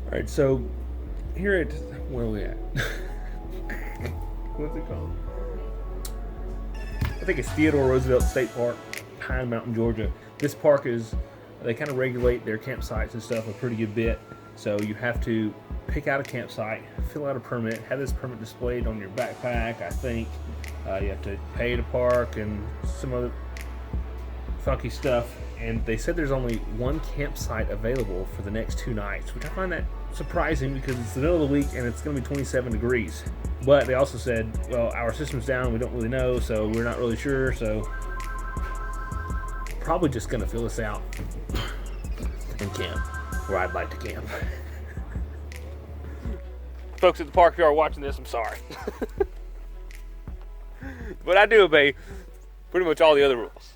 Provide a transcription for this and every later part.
All right, so here at where are we at? What's it called? I think it's Theodore Roosevelt State Park, Pine Mountain, Georgia. This park is, they kind of regulate their campsites and stuff a pretty good bit. So you have to pick out a campsite, fill out a permit, have this permit displayed on your backpack. I think you have to pay to park and some other funky stuff. And they said there's only one campsite available for the next 2 nights, which I find that surprising because it's the middle of the week and it's going to be 27 degrees. But they also said, well, our system's down, we don't really know, so we're not really sure, so probably just going to fill us out and camp where I'd like to camp. Folks at the park, if you are watching this, I'm sorry. But I do obey pretty much all the other rules.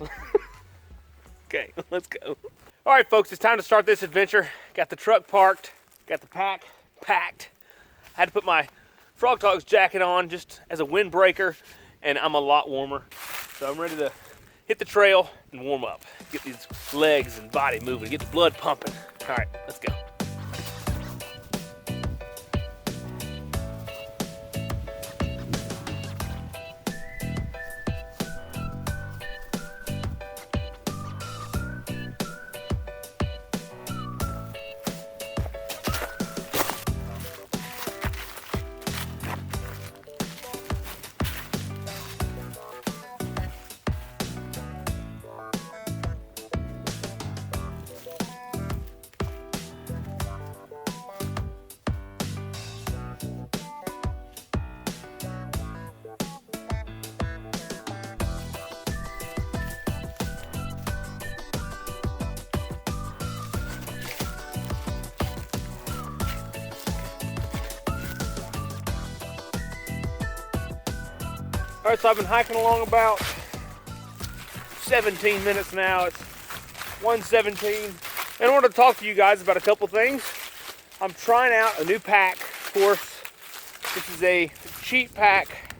Okay, let's go. All right, folks, it's time to start this adventure. Got the truck parked, got the pack packed. I had to put my Frog Talks jacket on just as a windbreaker, and I'm a lot warmer. So I'm ready to hit the trail and warm up. Get these legs and body moving, get the blood pumping. All right, let's go. All right, so I've been hiking along about 17 minutes now. It's 1:17. And I want to talk to you guys about a couple things. I'm trying out a new pack, of course. This is a cheap pack.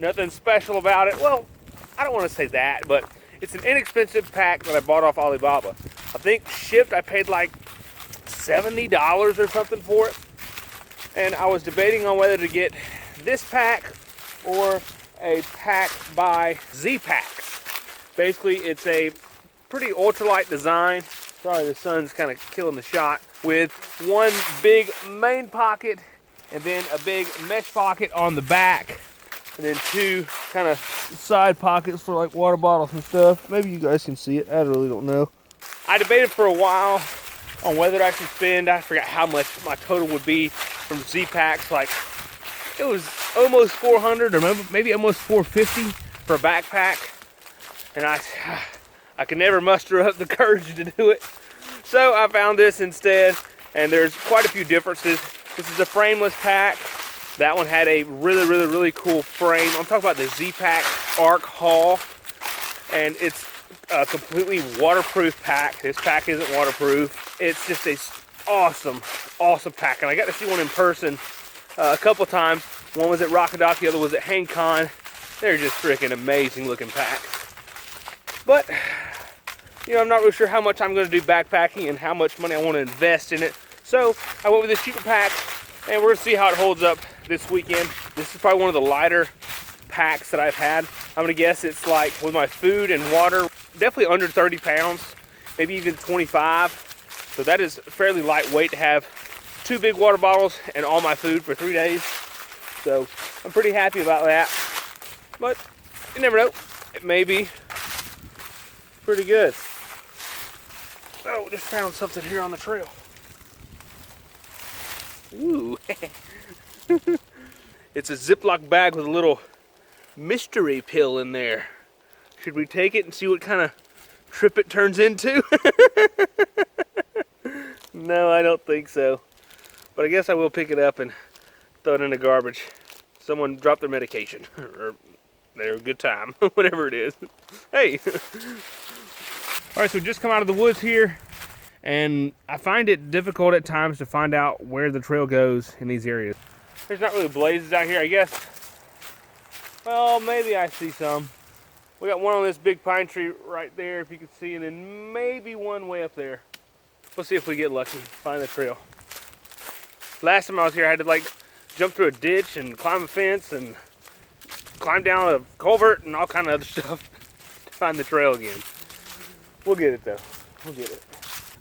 Nothing special about it. Well, I don't want to say that, but it's an inexpensive pack that I bought off Alibaba. I think shipped, I paid like $70 or something for it. And I was debating on whether to get this pack or a pack by Z-Packs. Basically, it's a pretty ultralight design. Sorry, the sun's kind of killing the shot. With one big main pocket and then a big mesh pocket on the back. And then 2 kind of side pockets for like water bottles and stuff. Maybe you guys can see it. I really don't know. I debated for a while on whether I should spend, I forgot how much my total would be from Z-Packs. Like, it was almost 400 or maybe almost 450 for a backpack. And I could never muster up the courage to do it. So I found this instead, and there's quite a few differences. This is a frameless pack. That one had a really cool frame. I'm talking about the Z-Pack Arc Haul, and it's a completely waterproof pack. This pack isn't waterproof. It's just a awesome pack, and I got to see one in person a couple times. One was at Rockadock, the other was at HangCon. They're just freaking amazing looking packs. But, you know, I'm not really sure how much I'm going to do backpacking and how much money I want to invest in it. So I went with this cheaper pack, and we're going to see how it holds up this weekend. This is probably one of the lighter packs that I've had. I'm going to guess it's like, with my food and water, definitely under 30 pounds, maybe even 25. So that is fairly lightweight to have 2 big water bottles and all my food for 3 days. So I'm pretty happy about that. But you never know. It may be pretty good. Oh, just found something here on the trail. Ooh. It's a Ziploc bag with a little mystery pill in there. Should we take it and see what kind of trip it turns into? No, I don't think so. But I guess I will pick it up and throw it in the garbage. Someone dropped their medication. Or they're a good time. Whatever it is. Hey! Alright, so we just come out of the woods here. And I find it difficult at times to find out where the trail goes in these areas. There's not really blazes out here, I guess. Well, maybe I see some. We got one on this big pine tree right there, if you can see, and then maybe one way up there. We'll see if we get lucky, find the trail. Last time I was here, I had to like jump through a ditch and climb a fence and climb down a culvert and all kind of other stuff to find the trail again. We'll get it though. We'll get it.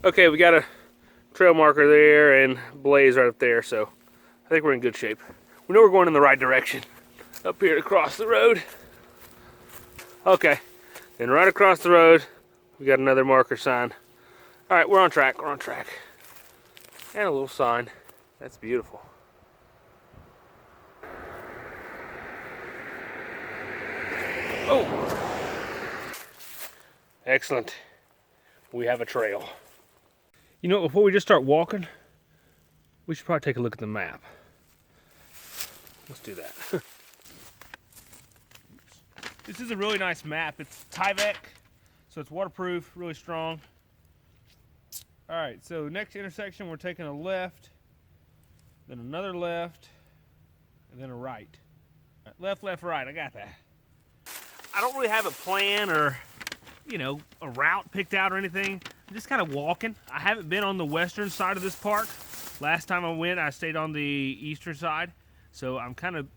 Okay, we got a trail marker there and blaze right up there, so I think we're in good shape. We know we're going in the right direction. Up here across the road. Okay, then right across the road, we got another marker sign. All right, we're on track, we're on track. And a little sign. That's beautiful. Oh! Excellent. We have a trail. You know, before we just start walking, we should probably take a look at the map. Let's do that. This is a really nice map. It's Tyvek, so it's waterproof, really strong. All right, so next intersection, we're taking a left, then another left, and then a right. Left, left, right, I got that. I don't really have a plan or, you know, a route picked out or anything. I'm just kind of walking. I haven't been on the western side of this park. Last time I went, I stayed on the eastern side. So I'm kind of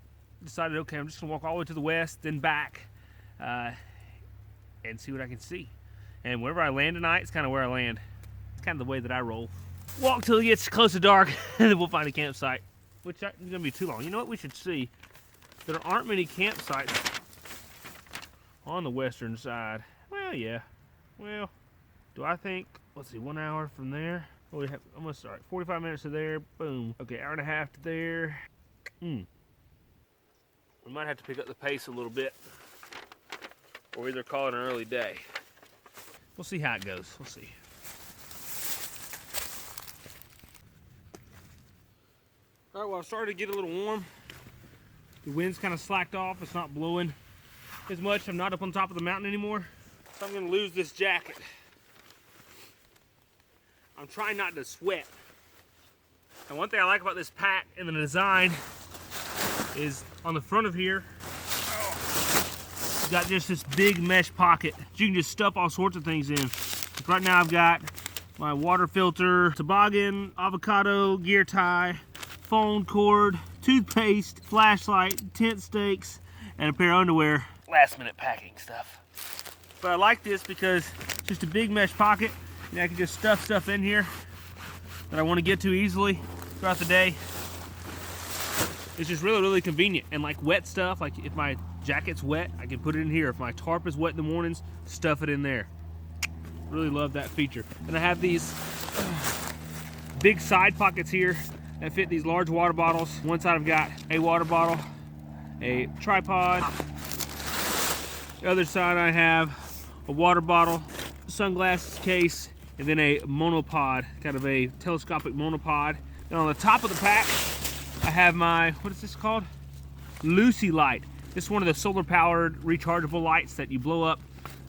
decided, okay, I'm just gonna walk all the way to the west, then back, and see what I can see. And wherever I land tonight, it's kind of where I land. It's kind of the way that I roll. Walk till it gets close to dark, and then we'll find a campsite, which isn't gonna be too long. You know what we should see? There aren't many campsites on the western side. Well, yeah. Well, do I think, let's see, 1 hour from there? Oh, we have almost, all right, 45 minutes to there, boom. Okay, hour and a half to there. We might have to pick up the pace a little bit, or either call it an early day. We'll see how it goes. We'll see. All right, well, I'm starting to get a little warm. The wind's kind of slacked off. It's not blowing as much. I'm not up on top of the mountain anymore, so I'm going to lose this jacket. I'm trying not to sweat. And one thing I like about this pack and the design is on the front of here, it's got just this big mesh pocket. You can just stuff all sorts of things in. Like right now I've got my water filter, toboggan, avocado, gear tie, phone cord, toothpaste, flashlight, tent stakes, and a pair of underwear. Last minute packing stuff. But I like this because it's just a big mesh pocket. And I can just stuff stuff in here that I want to get to easily throughout the day. It's just really, really convenient. And like wet stuff, like if my jacket's wet, I can put it in here. If my tarp is wet in the mornings, stuff it in there. Really love that feature. And I have these big side pockets here that fit these large water bottles. One side I've got a water bottle, a tripod. The other side I have a water bottle, sunglasses case, and then a monopod, kind of a telescopic monopod. And on the top of the pack, I have my, what is this called? Lucy light. This is one of the solar powered rechargeable lights that you blow up.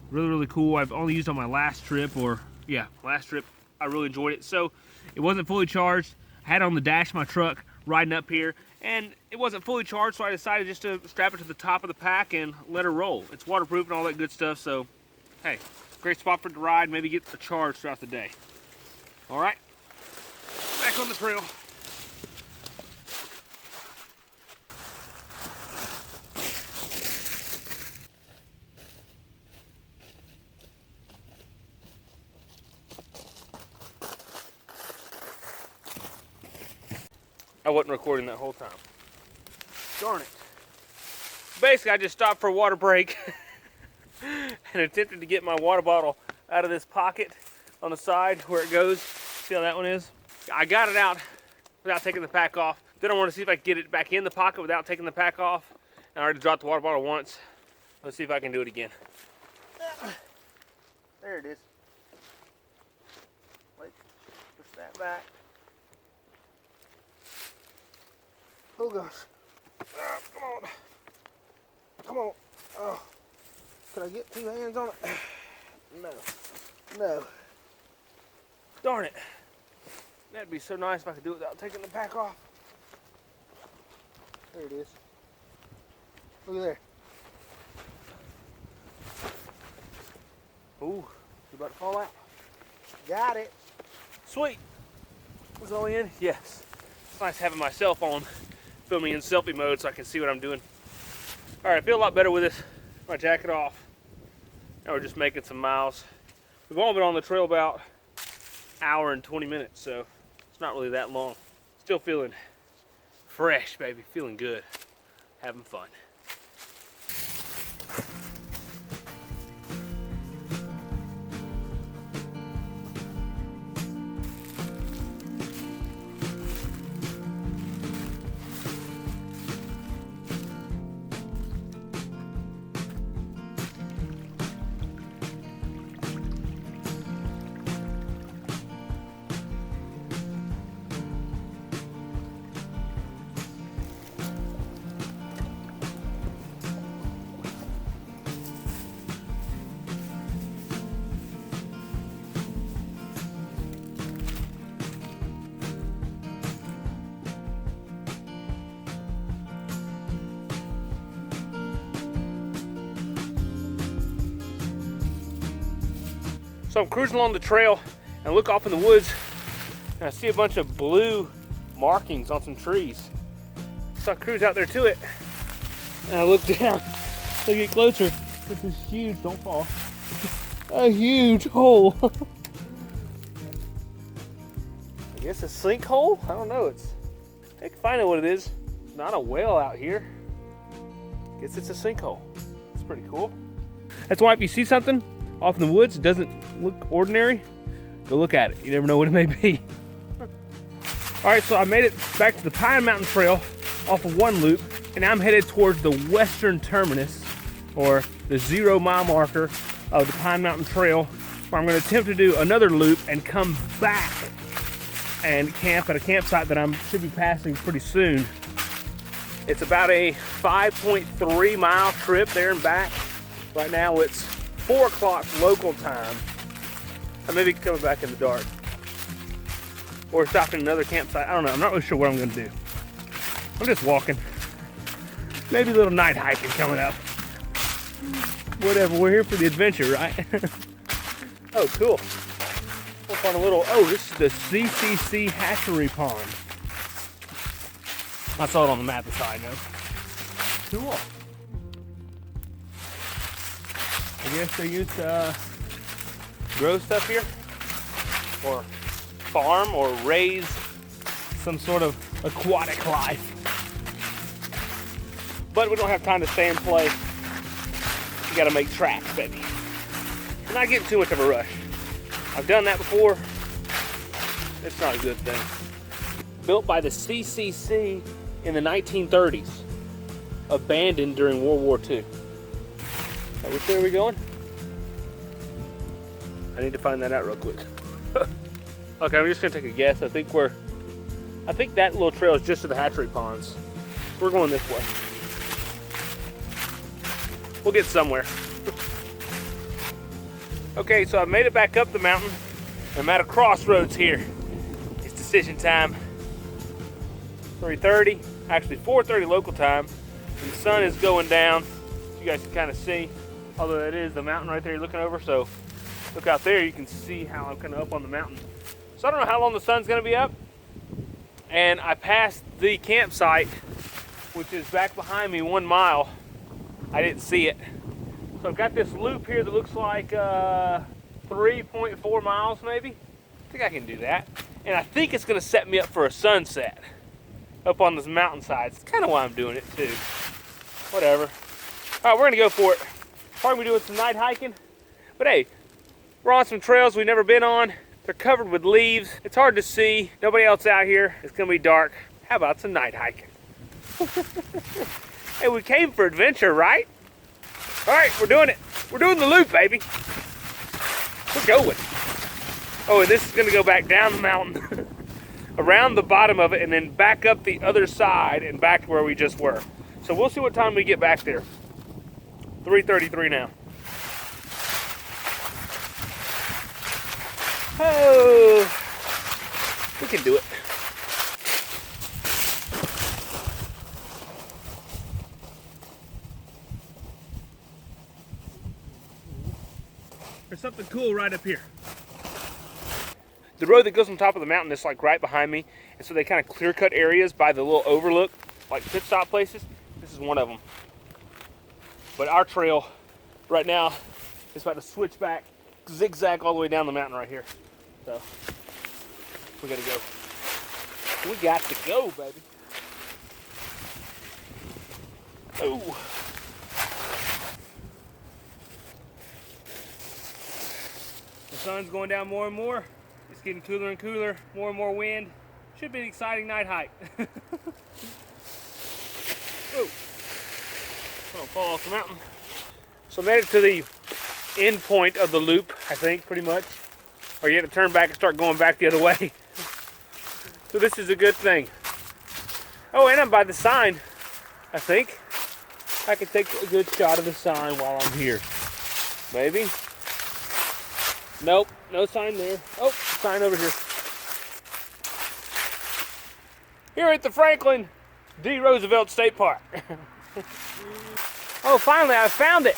Really, really cool. I've only used on my last trip, last trip. I really enjoyed it. So it wasn't fully charged. I had it on the dash of my truck riding up here, and it wasn't fully charged, so I decided just to strap it to the top of the pack and let her roll. It's waterproof and all that good stuff, so hey, great spot for it to ride, maybe get a charge throughout the day. All right, back on the trail. I wasn't recording that whole time. Darn it. Basically, I just stopped for a water break and attempted to get my water bottle out of this pocket on the side where it goes. See how that one is? I got it out without taking the pack off. Then I want to see if I can get it back in the pocket without taking the pack off. And I already dropped the water bottle once. Let's see if I can do it again. There it is. Wait, push that back. Oh gosh. Come on. Come on. Oh. Can I get 2 hands on it? No. No. Darn it. That'd be so nice if I could do it without taking the pack off. There it is. Look at there. Ooh, you about to fall out. Got it. Sweet. Was all in? Yes. nice having my cell phone filming in selfie mode so I can see what I'm doing. All right, I feel a lot better with this. My jacket off. Now we're just making some miles. We've only been on the trail about an hour and 20 minutes, so it's not really that long. Still feeling fresh, baby. Feeling good. Having fun. So I'm cruising along the trail and look off in the woods and I see a bunch of blue markings on some trees. So I cruise out there to it and I look down to get closer. This is huge, don't fall. A huge hole. I guess a sinkhole? I don't know. I think if I know what it is, it's not a whale out here. Guess it's a sinkhole. It's pretty cool. That's why if you see something off in the woods, it doesn't look ordinary, go look at it. You never know what it may be. All right, so I made it back to the Pine Mountain Trail off of one loop, and now I'm headed towards the western terminus, or the 0 mile marker of the Pine Mountain Trail, where I'm going to attempt to do another loop and come back and camp at a campsite that I should be passing pretty soon. It's about a 5.3 mile trip there and back. Right now it's 4 o'clock local time. I may be coming back in the dark. Or stopping another campsite. I don't know. I'm not really sure what I'm going to do. I'm just walking. Maybe a little night hiking coming up. Whatever. We're here for the adventure, right? Oh, cool. Up on a little. Oh, this is the CCC hatchery pond. I saw it on the map, that's how I know. Cool. I guess they used to grow stuff here, or farm, or raise some sort of aquatic life. But we don't have time to stay and play. We gotta make tracks, baby. We're not getting too much of a rush. I've done that before. It's not a good thing. Built by the CCC in the 1930s. Abandoned during World War II. Which way are we going? I need to find that out real quick. Okay, I'm just gonna take a guess. I think that little trail is just to the hatchery ponds. We're going this way. We'll get somewhere. Okay, so I made it back up the mountain. I'm at a crossroads here. It's decision time. 3:30, actually 4:30 local time. And the sun is going down. You guys can kind of see, although that is the mountain right there you're looking over. So look out there, you can see how I'm kind of up on the mountain. So I don't know how long the sun's gonna be up. And I passed the campsite, which is back behind me 1 mile. I didn't see it. So I've got this loop here that looks like 3.4 miles maybe. I think I can do that. And I think it's gonna set me up for a sunset up on this mountainside. It's kind of why I'm doing it too. Whatever. All right, we're gonna go for it. Probably doing some night hiking. But hey, we're on some trails we've never been on. They're covered with leaves. It's hard to see. Nobody else out here. It's gonna be dark. How about some night hiking? Hey, we came for adventure, right? All right, we're doing it. We're doing the loop, baby. We're going. Oh, and this is gonna go back down the mountain, around the bottom of it, and then back up the other side and back to where we just were. So we'll see what time we get back there. 3:33 now. Oh, we can do it. There's something cool right up here. The road that goes on top of the mountain is like right behind me, and so they kind of clear cut areas by the little overlook, like pit stop places. This is one of them. But our trail right now is about to switch back, zigzag all the way down the mountain right here. So we gotta go. We got to go, baby. Oh. The sun's going down more and more. It's getting cooler and cooler, more and more wind. Should be an exciting night hike. Oh, I'll fall off the mountain. So I made it to the end point of the loop, I think, pretty much. Or you have to turn back and start going back the other way. So this is a good thing. Oh, and I'm by the sign, I think. I can take a good shot of the sign while I'm here. Maybe. Nope, no sign there. Oh, sign over here. Here at the Franklin D. Roosevelt State Park. Oh, finally, I found it.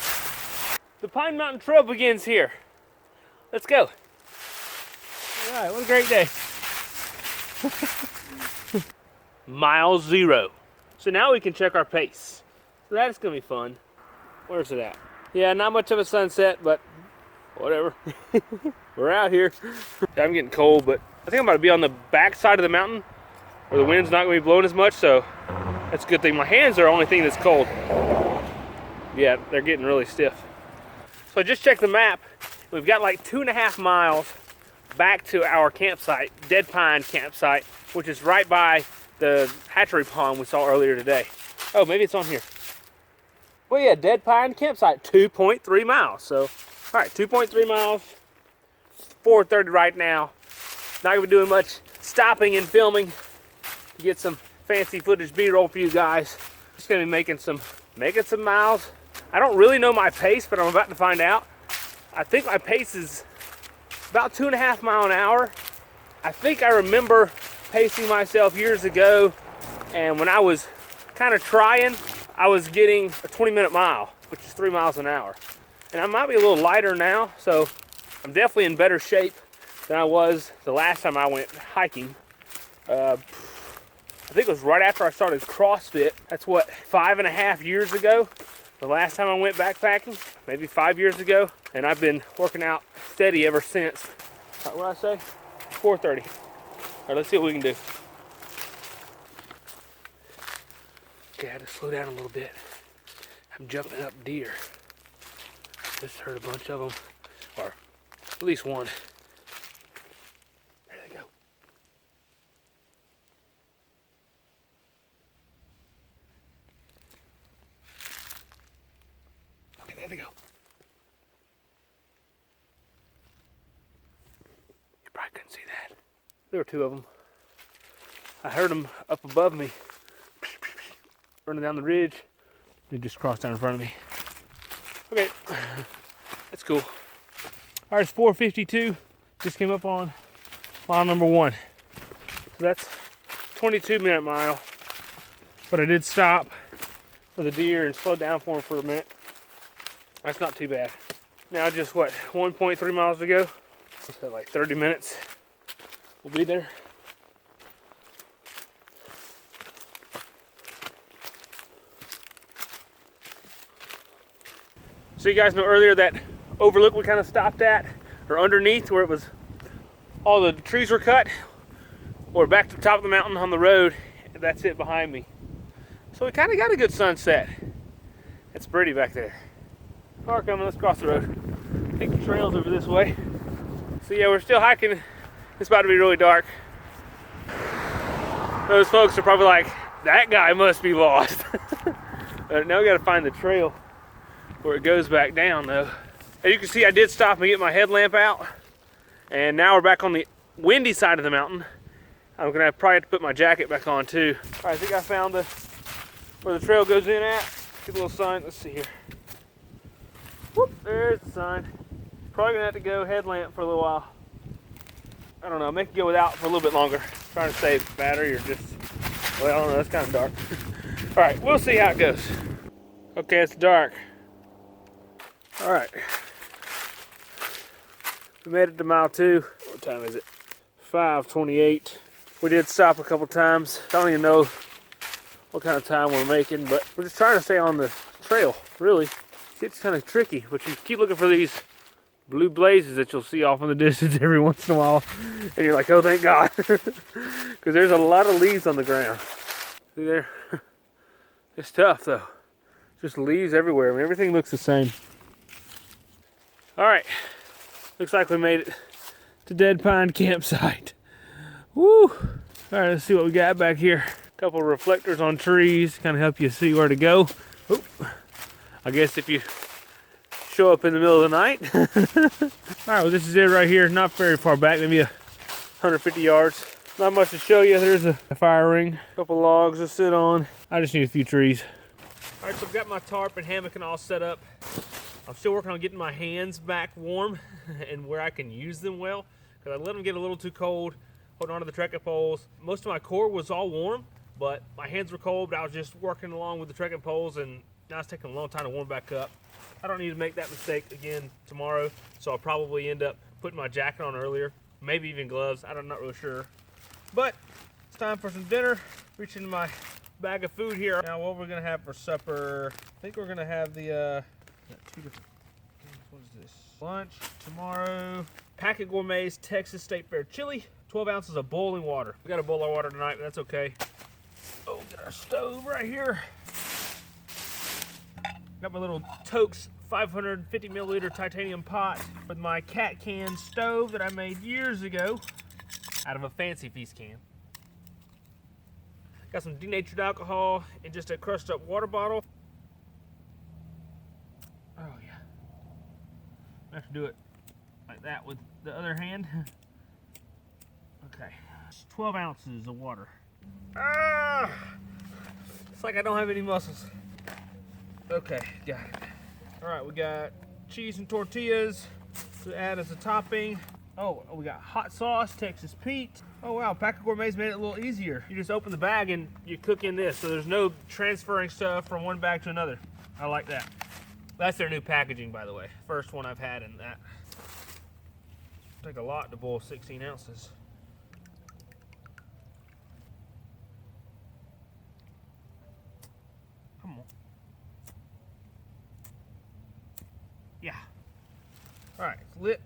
The Pine Mountain Trail begins here. Let's go. All right, what a great day. Mile 0. So now we can check our pace. So that's gonna be fun. Where's it at? Yeah, not much of a sunset, but whatever. We're out here. I'm getting cold, but I think I'm about to be on the back side of the mountain where the wind's not gonna be blowing as much, so that's a good thing. My hands are the only thing that's cold. Yeah, they're getting really stiff. So I just checked the map. We've got like 2.5 miles back to our campsite, Dead Pine campsite, which is right by the hatchery pond we saw earlier today. Oh, maybe it's on here. Well, yeah, Dead Pine campsite, 2.3 miles. So, all right, 2.3 miles, 4:30 right now. Not gonna be doing much stopping and filming to get some fancy footage B-roll for you guys. Just gonna be making some miles. I don't really know my pace, but I'm about to find out. I think my pace is about 2.5 miles an hour. I think I remember pacing myself years ago, and when I was kind of trying, I was getting a 20-minute mile, which is 3 miles an hour. And I might be a little lighter now, so I'm definitely in better shape than I was the last time I went hiking. I think it was right after I started CrossFit. That's what, 5.5 years ago? The last time I went backpacking, maybe 5 years ago. And I've been working out steady ever since. What did I say? 4:30. All right, let's see what we can do. Okay, I had to slow down a little bit. I'm jumping up deer. Just heard a bunch of them, or at least one. There they go. Okay, there they go. You probably couldn't see that. There were 2 of them. I heard them up above me, running down the ridge. They just crossed down in front of me. Okay, that's cool. All right, it's 4:52. Just came up on mile number 1. So that's 22-minute mile. But I did stop for the deer and slow down for them for a minute. That's not too bad. Now just what, 1.3 miles to go? So like 30 minutes. We'll be there. So you guys know earlier that overlook we kind of stopped at, or underneath where it was, all the trees were cut. We're back to the top of the mountain on the road. That's it behind me. So we kind of got a good sunset. It's pretty back there. Car coming, let's cross the road. I think the trail's over this way. So yeah, we're still hiking. It's about to be really dark. Those folks are probably like, that guy must be lost. Now we gotta find the trail where it goes back down though. As you can see, I did stop and get my headlamp out. And now we're back on the windy side of the mountain. I'm gonna probably have to put my jacket back on too. All right, I think I found where the trail goes in at. Get a little sign, let's see here. Whoop, there's the sign. Probably gonna have to go headlamp for a little while. I don't know, make it go without for a little bit longer. Trying to save battery or just, well, I don't know, it's kind of dark. All right, we'll see how it goes. Okay, it's dark. All right. We made it to mile 2. What time is it? 5:28. We did stop a couple times. I don't even know what kind of time we're making, but we're just trying to stay on the trail, really. It's kind of tricky, but you keep looking for these blue blazes that you'll see off in the distance every once in a while, and you're like, oh, thank God, because there's a lot of leaves on the ground. See there? It's tough, though. Just leaves everywhere. I mean, everything looks the same. All right, looks like we made it to Dead Pine Campsite. Woo! All right, let's see what we got back here. A couple of reflectors on trees, kind of help you see where to go. Oop. I guess if you show up in the middle of the night. All right, well, this is it right here. Not very far back, maybe 150 yards. Not much to show you. There's a fire ring, a couple logs to sit on. I just need a few trees. All right, so I've got my tarp and hammock and all set up. I'm still working on getting my hands back warm and where I can use them well, because I let them get a little too cold, holding onto the trekking poles. Most of my core was all warm, but my hands were cold, but I was just working along with the trekking poles, and now it's taking a long time to warm back up. I don't need to make that mistake again tomorrow, so I'll probably end up putting my jacket on earlier, maybe even gloves. I'm not really sure. But it's time for some dinner. Reaching into my bag of food here. Now, what we're gonna have for supper? I think we're gonna have the what is this? Lunch tomorrow. Packet Gourmet's Texas State Fair chili. 12 ounces of boiling water. We got to boil our water tonight, but that's okay. Oh, got our stove right here. Got my little Tokes 550 milliliter titanium pot with my cat can stove that I made years ago out of a Fancy Feast can. Got some denatured alcohol in just a crushed up water bottle. Oh yeah. I have to do it like that with the other hand. Okay. It's 12 ounces of water. Ah! It's like I don't have any muscles. Okay, got it. All right, we got cheese and tortillas to add as a topping. Oh, we got hot sauce, Texas Pete. Oh wow, Packet Gourmet's made it a little easier. You just open the bag and you cook in this, so there's no transferring stuff from one bag to another. I like that. That's their new packaging, by the way. First one I've had in that. Take a lot to boil 16 ounces. Come on. Yeah. All right, it's lit.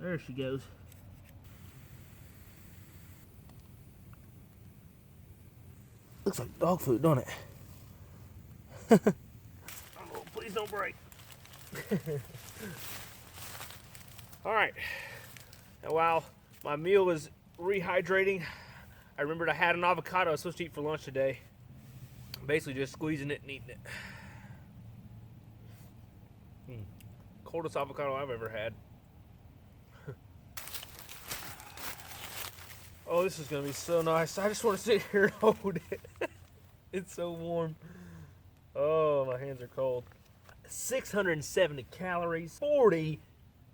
There she goes. Looks like dog food, don't it? Oh, please don't break. All right. Now, while my meal was rehydrating, I remembered I had an avocado I was supposed to eat for lunch today. Basically just squeezing it and eating it. Coldest avocado I've ever had. Oh, this is gonna be so nice. I just want to sit here and hold it. It's so warm. Oh, my hands are cold. 670 calories, 40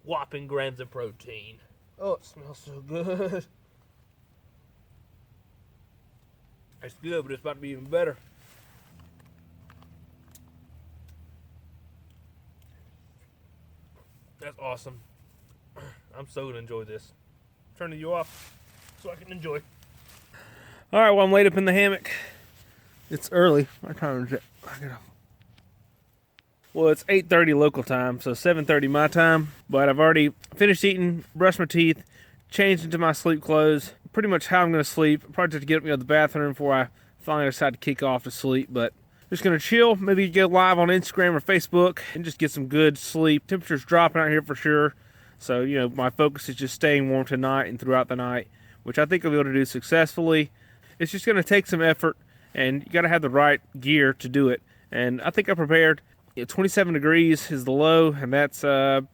whopping grams of protein. Oh, it smells so good. It's good, but it's about to be even better. That's awesome. I'm so gonna enjoy this. Turning you off so I can enjoy. All right, well, I'm laid up in the hammock. It's early. What time is it? Well, it's 8:30 local time, so 7:30 my time. But I've already finished eating, brushed my teeth, changed into my sleep clothes. Pretty much how I'm going to sleep. I'll probably have to get up and go to the bathroom before I finally decide to kick off to sleep. But just going to chill, maybe go live on Instagram or Facebook and just get some good sleep. Temperature's dropping out here for sure. So, you know, my focus is just staying warm tonight and throughout the night, which I think I'll be able to do successfully. It's just going to take some effort, and you got to have the right gear to do it. And I think I'm prepared. 27 degrees is the low, and that's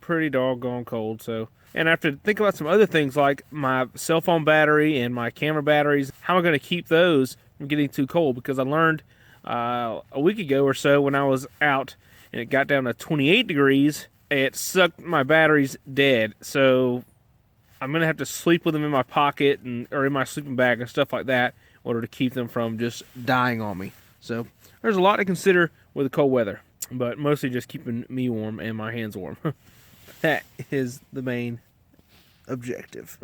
pretty doggone cold. So, and I have to think about some other things like my cell phone battery and my camera batteries. How am I going to keep those from getting too cold? Because I learned a week ago or so when I was out and it got down to 28 degrees, it sucked my batteries dead. So I'm going to have to sleep with them in my pocket or in my sleeping bag and stuff like that in order to keep them from just dying on me. So there's a lot to consider with the cold weather, but mostly just keeping me warm and my hands warm. That is the main objective.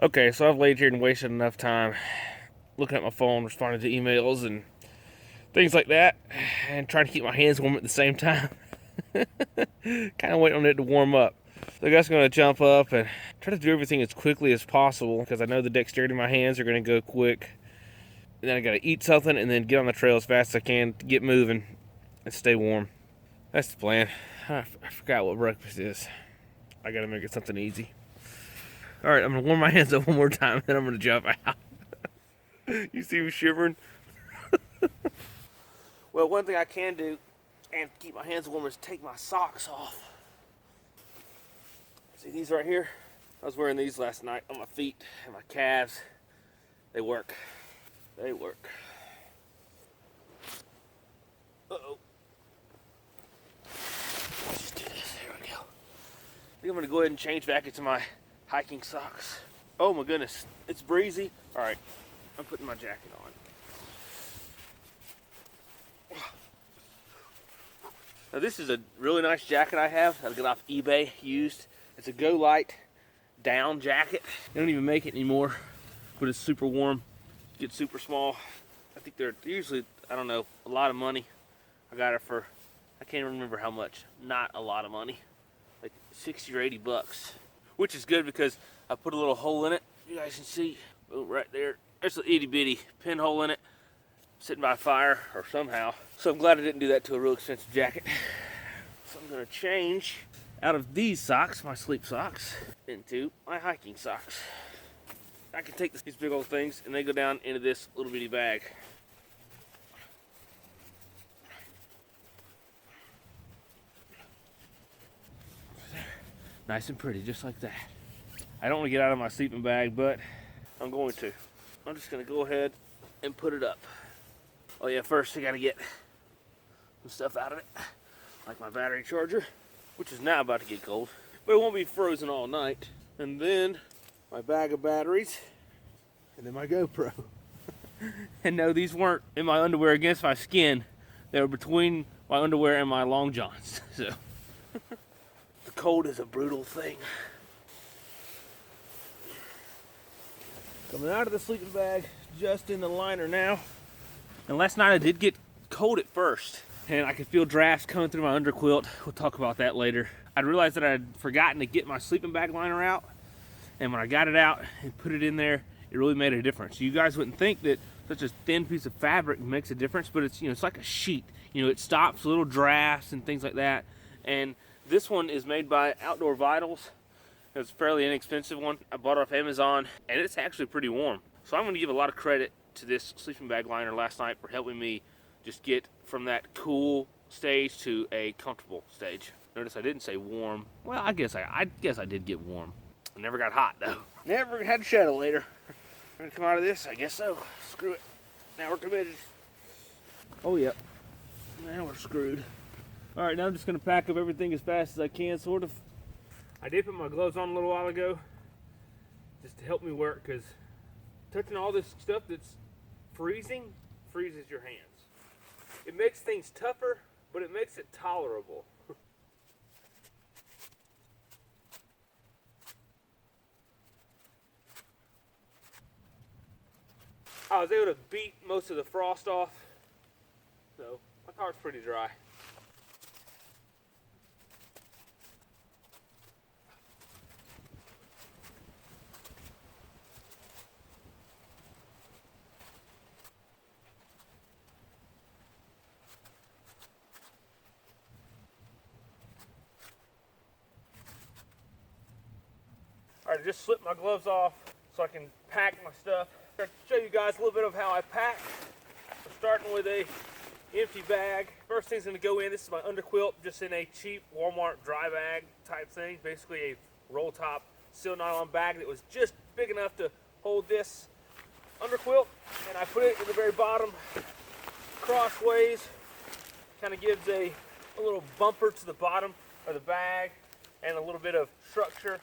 Okay, so I've laid here and wasted enough time looking at my phone, responding to emails and things like that, and trying to keep my hands warm at the same time. Kind of waiting on it to warm up. So I guess I'm going to jump up and try to do everything as quickly as possible, because I know the dexterity of my hands are going to go quick. And then I got to eat something and then get on the trail as fast as I can to get moving and stay warm. That's the plan. I forgot what breakfast is. I got to make it something easy. All right, I'm going to warm my hands up one more time, and then I'm going to jump out. You see me shivering? Well, one thing I can do and keep my hands warm is take my socks off. See these right here? I was wearing these last night on my feet and my calves. They work. They work. Uh-oh. Let's just do this. Here we go. I think I'm going to go ahead and change back into my hiking socks. Oh my goodness. It's breezy. All right. I'm putting my jacket on. Now this is a really nice jacket I have. I got off eBay, used. It's a Go Light down jacket. They don't even make it anymore, but it's super warm. Gets super small. I think they're usually, I don't know, a lot of money. I got it for, I can't remember how much. Not a lot of money, like 60 or 80 bucks, which is good because I put a little hole in it. You guys can see, oh, right there. There's an itty bitty pinhole in it, sitting by fire or somehow. So I'm glad I didn't do that to a real expensive jacket. So I'm gonna change out of these socks, my sleep socks, into my hiking socks. I can take these big old things and they go down into this little bitty bag. Nice and pretty, just like that. I don't want to get out of my sleeping bag, but I'm going to. I'm just gonna go ahead and put it up. Oh yeah, first I gotta get some stuff out of it, like my battery charger, which is now about to get cold, but it won't be frozen all night. And then my bag of batteries, and then my GoPro. And no, these weren't in my underwear against my skin. They were between my underwear and my long johns. So the cold is a brutal thing. Coming out of the sleeping bag, just in the liner now. And last night I did get cold at first, and I could feel drafts coming through my underquilt. We'll talk about that later. I realized that I had forgotten to get my sleeping bag liner out, and when I got it out and put it in there, it really made a difference. You guys wouldn't think that such a thin piece of fabric makes a difference, but it's, you know, it's like a sheet. You know, it stops little drafts and things like that. And this one is made by Outdoor Vitals. It's a fairly inexpensive one. I bought it off Amazon, and it's actually pretty warm. So I'm going to give a lot of credit to this sleeping bag liner last night for helping me just get from that cool stage to a comfortable stage. Notice I didn't say warm. Well, I guess I did get warm. I never got hot though. Never had to shed a later. I'm gonna come out of this, I guess so. Screw it. Now we're committed. Oh yep. Now we're screwed. All right, now I'm just gonna pack up everything as fast as I can, sort of. I did put my gloves on a little while ago, just to help me work, because touching all this stuff that's freezing freezes your hands. It makes things tougher, but it makes it tolerable. I was able to beat most of the frost off, so my car's pretty dry. Alright, I just slipped my gloves off so I can pack my stuff. I'm going to show you guys a little bit of how I pack. We're starting with a empty bag. First thing's going to go in, this is my underquilt, just in a cheap Walmart dry bag type thing. Basically a roll top seal nylon bag that was just big enough to hold this underquilt. And I put it in the very bottom crossways. Kind of gives a little bumper to the bottom of the bag and a little bit of structure.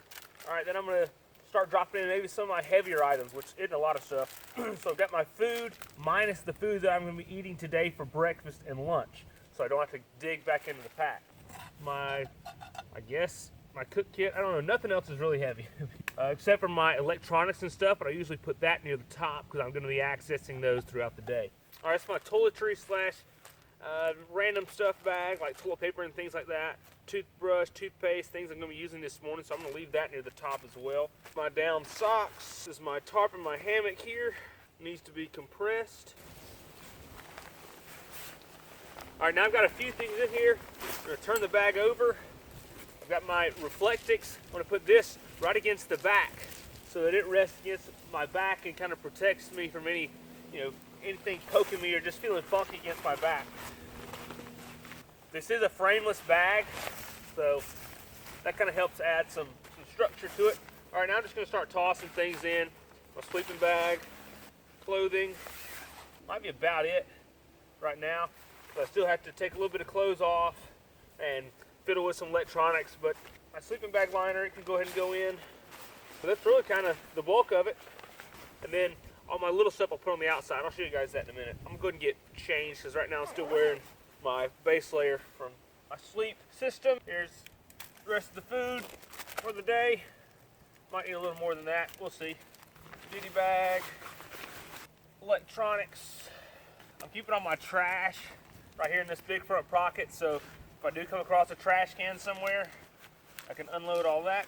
All right, then I'm going to start dropping in maybe some of my heavier items, which isn't a lot of stuff. So I've got my food minus the food that I'm going to be eating today for breakfast and lunch, so I don't have to dig back into the pack. I guess my cook kit, I don't know, nothing else is really heavy. Except for my electronics and stuff, but I usually put that near the top because I'm going to be accessing those throughout the day. All right, it's my toiletry slash random stuff bag, like toilet paper and things like that. Toothbrush, toothpaste, things I'm going to be using this morning, so I'm going to leave that near the top as well. My down socks. This is my tarp and my hammock here. Needs to be compressed. All right, now I've got a few things in here. I'm going to turn the bag over. I've got my Reflectix. I'm going to put this right against the back so that it rests against my back and kind of protects me from any, anything poking me or just feeling funky against my back. This is a frameless bag, so that kind of helps add some structure to it. All right, now I'm just going to start tossing things in. My sleeping bag, clothing, might be about it right now. So I still have to take a little bit of clothes off and fiddle with some electronics, but my sleeping bag liner, it can go ahead and go in. So that's really kind of the bulk of it. And then all my little stuff I'll put on the outside. I'll show you guys that in a minute. I'm going to go ahead and get changed because right now I'm still wearing my base layer from my sleep system. Here's the rest of the food for the day. Might need a little more than that. We'll see. Duty bag, electronics. I'm keeping all my trash right here in this big front pocket, so if I do come across a trash can somewhere, I can unload all that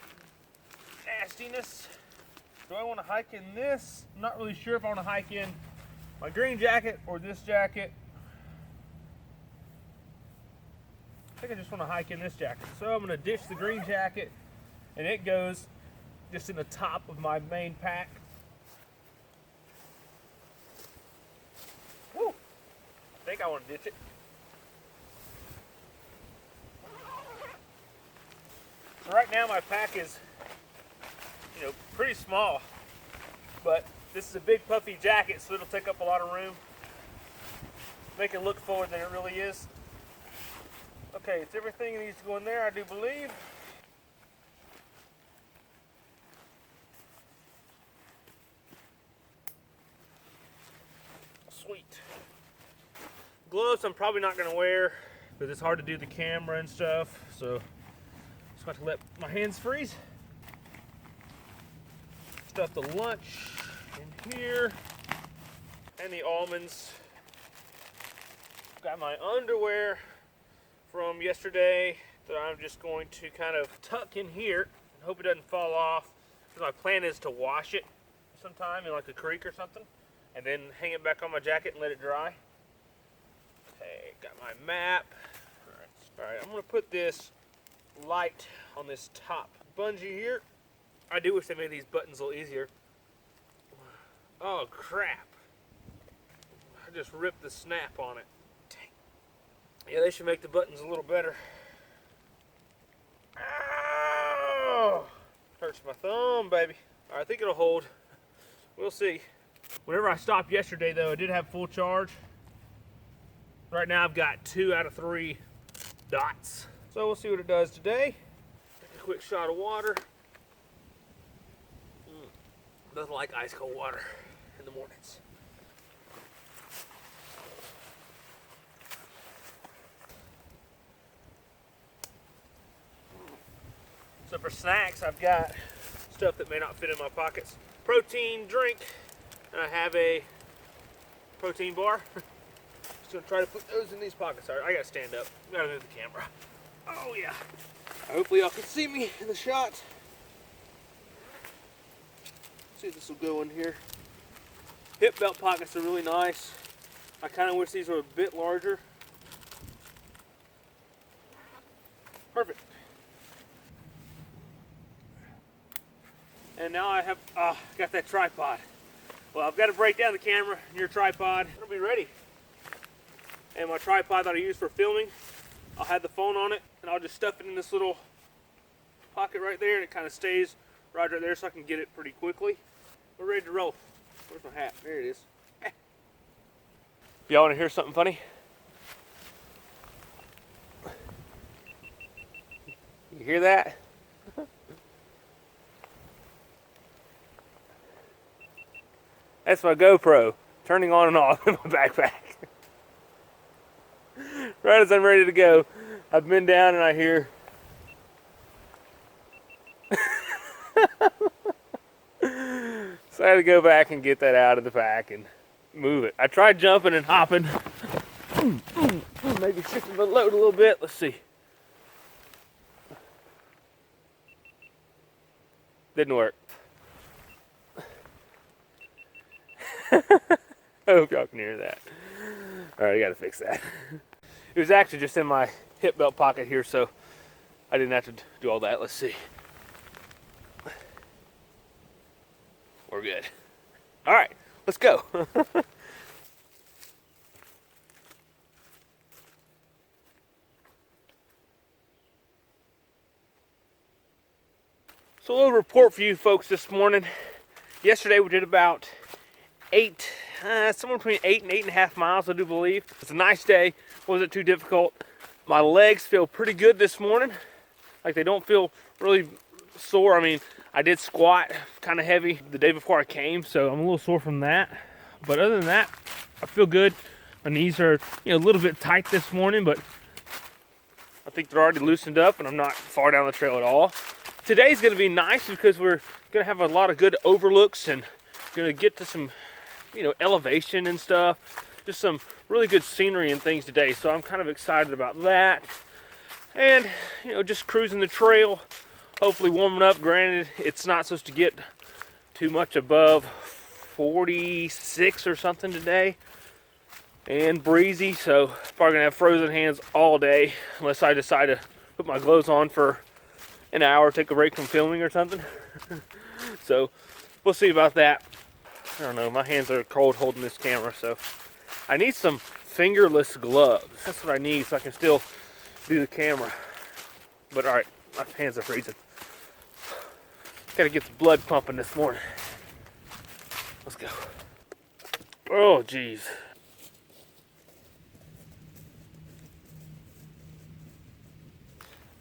nastiness. Do I want to hike in this? I'm not really sure if I want to hike in my green jacket or this jacket. I think I just want to hike in this jacket. So I'm going to ditch the green jacket, and it goes just in the top of my main pack. Woo! I think I want to ditch it. So right now my pack is, pretty small, but this is a big puffy jacket, so it'll take up a lot of room. Make it look fuller than it really is. Okay, it's everything that needs to go in there, I do believe. Sweet. Gloves I'm probably not going to wear because it's hard to do the camera and stuff, so just got to let my hands freeze. Stuff the lunch in here and the almonds. Got my underwear from yesterday that I'm just going to kind of tuck in here and hope it doesn't fall off, because my plan is to wash it sometime in like a creek or something and then hang it back on my jacket and let it dry. Okay, got my map. All right, I'm going to put this light on this top bungee here. I do wish they made these buttons a little easier. Oh crap. I just ripped the snap on it. Dang. Yeah, they should make the buttons a little better. Ow! Hurts my thumb, baby. All right, I think it'll hold. We'll see. Whenever I stopped yesterday, though, I did have full charge. Right now, I've got 2 out of 3 dots. So we'll see what it does today. Take a quick shot of water. Nothing like ice cold water in the mornings. So for snacks, I've got stuff that may not fit in my pockets. Protein drink, and I have a protein bar. Just gonna try to put those in these pockets. All right, I gotta stand up. Gotta move the camera. Oh yeah. Hopefully y'all can see me in the shot. See if this will go in here. Hip belt pockets are really nice. I kind of wish these were a bit larger. Perfect. And now I have got that tripod. Well, I've got to break down the camera and your tripod. It'll be ready. And my tripod that I use for filming, I'll have the phone on it, and I'll just stuff it in this little pocket right there, and it kind of stays right there so I can get it pretty quickly. We're ready to roll. Where's my hat? There it is. Y'all want to hear something funny? You hear that? That's my GoPro turning on and off in my backpack. Right as I'm ready to go, I've been down and I hear so I had to go back and get that out of the pack and move it. I tried jumping and hopping. Maybe shifting the load a little bit. Let's see. Didn't work. I hope y'all can hear that. Alright, I gotta fix that. It was actually just in my hip belt pocket here, so I didn't have to do all that. Let's see. We're good. Alright, let's go. So a little report for you folks this morning. Yesterday we did about somewhere between 8 and 8.5 miles, I do believe. It's a nice day, wasn't too difficult. My legs feel pretty good this morning. Like they don't feel really sore. I mean, I did squat kind of heavy the day before I came, so I'm a little sore from that. But other than that, I feel good. My knees are, a little bit tight this morning, but I think they're already loosened up and I'm not far down the trail at all. Today's gonna be nice because we're gonna have a lot of good overlooks and gonna get to some, elevation and stuff. Just some really good scenery and things today. So I'm kind of excited about that. And, just cruising the trail, hopefully warming up. Granted, it's not supposed to get too much above 46 or something today. And breezy, so probably gonna have frozen hands all day unless I decide to put my gloves on for an hour, take a break from filming or something. So we'll see about that. I don't know, my hands are cold holding this camera, so I need some fingerless gloves. That's what I need so I can still do the camera. But alright, my hands are freezing. Gotta get the blood pumping this morning. Let's go. Oh geez.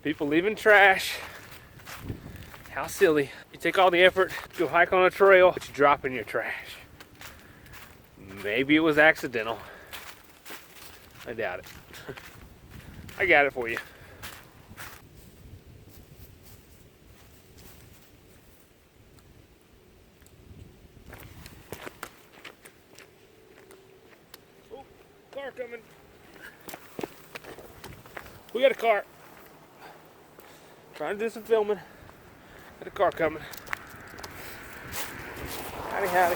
People leaving trash. How silly. You take all the effort, go hike on a trail, but you drop in your trash. Maybe it was accidental. I doubt it. I got it for you. Oh, car coming. We got a car. Trying to do some filming. Got a car coming. Howdy, howdy.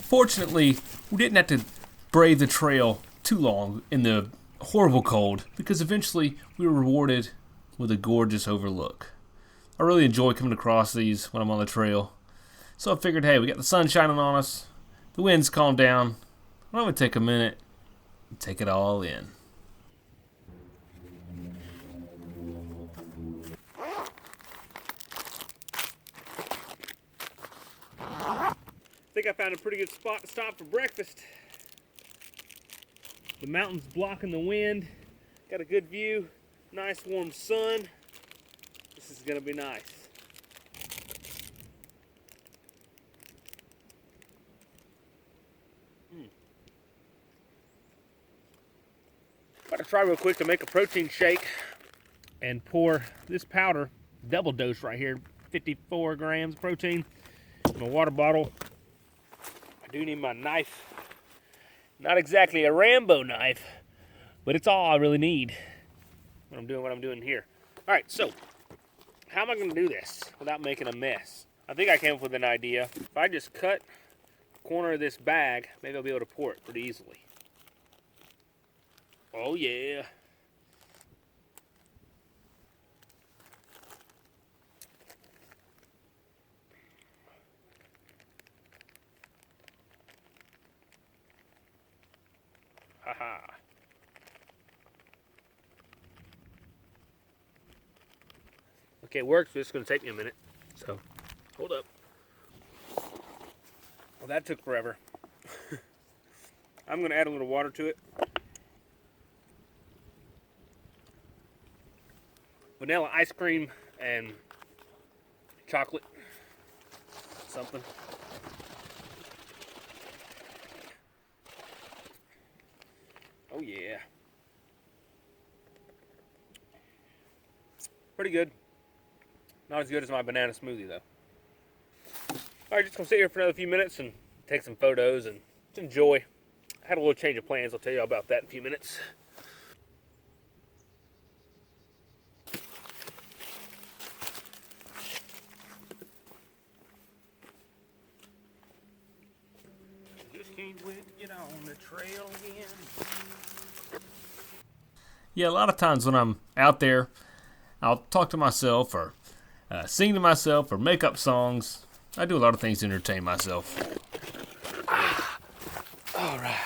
Fortunately, we didn't have to brave the trail too long in the horrible cold because eventually we were rewarded with a gorgeous overlook. I really enjoy coming across these when I'm on the trail. So I figured, hey, we got the sun shining on us, the wind's calmed down. Why don't we take a minute and take it all in? I think I found a pretty good spot to stop for breakfast. The mountain's blocking the wind. Got a good view. Nice warm sun. This is gonna be nice. Gotta try real quick to make a protein shake and pour this powder, double dose right here, 54 grams protein, in a water bottle. I do need my knife. Not exactly a Rambo knife, but it's all I really need when I'm doing what I'm doing here. All right, so how am I gonna do this without making a mess? I think I came up with an idea. If I just cut the corner of this bag, maybe I'll be able to pour it pretty easily. Oh yeah. Haha. Okay, it works, but it's going to take me a minute. So, hold up. Well, that took forever. I'm going to add a little water to it. Vanilla ice cream and chocolate. something. Oh yeah. Pretty good. Not as good as my banana smoothie though. Alright, just gonna sit here for another few minutes and take some photos and just enjoy. I had a little change of plans. I'll tell you all about that in a few minutes. Just can't wait to get on the trail again. Yeah, a lot of times when I'm out there, I'll talk to myself or sing to myself or make up songs. I do a lot of things to entertain myself. All right.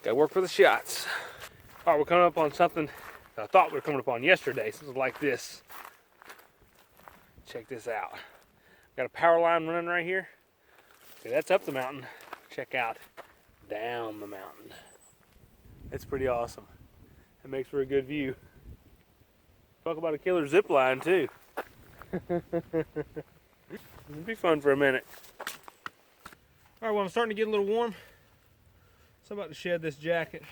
Got to work for the shots. All right, we're coming up on something that I thought we were coming up on yesterday. Something like this. Check this out. Got a power line running right here. Okay, that's up the mountain. Check out down the mountain. It's pretty awesome. It makes for a good view. Talk about a killer zip line too. It'll be fun for a minute. All right, well, I'm starting to get a little warm, so I'm about to shed this jacket.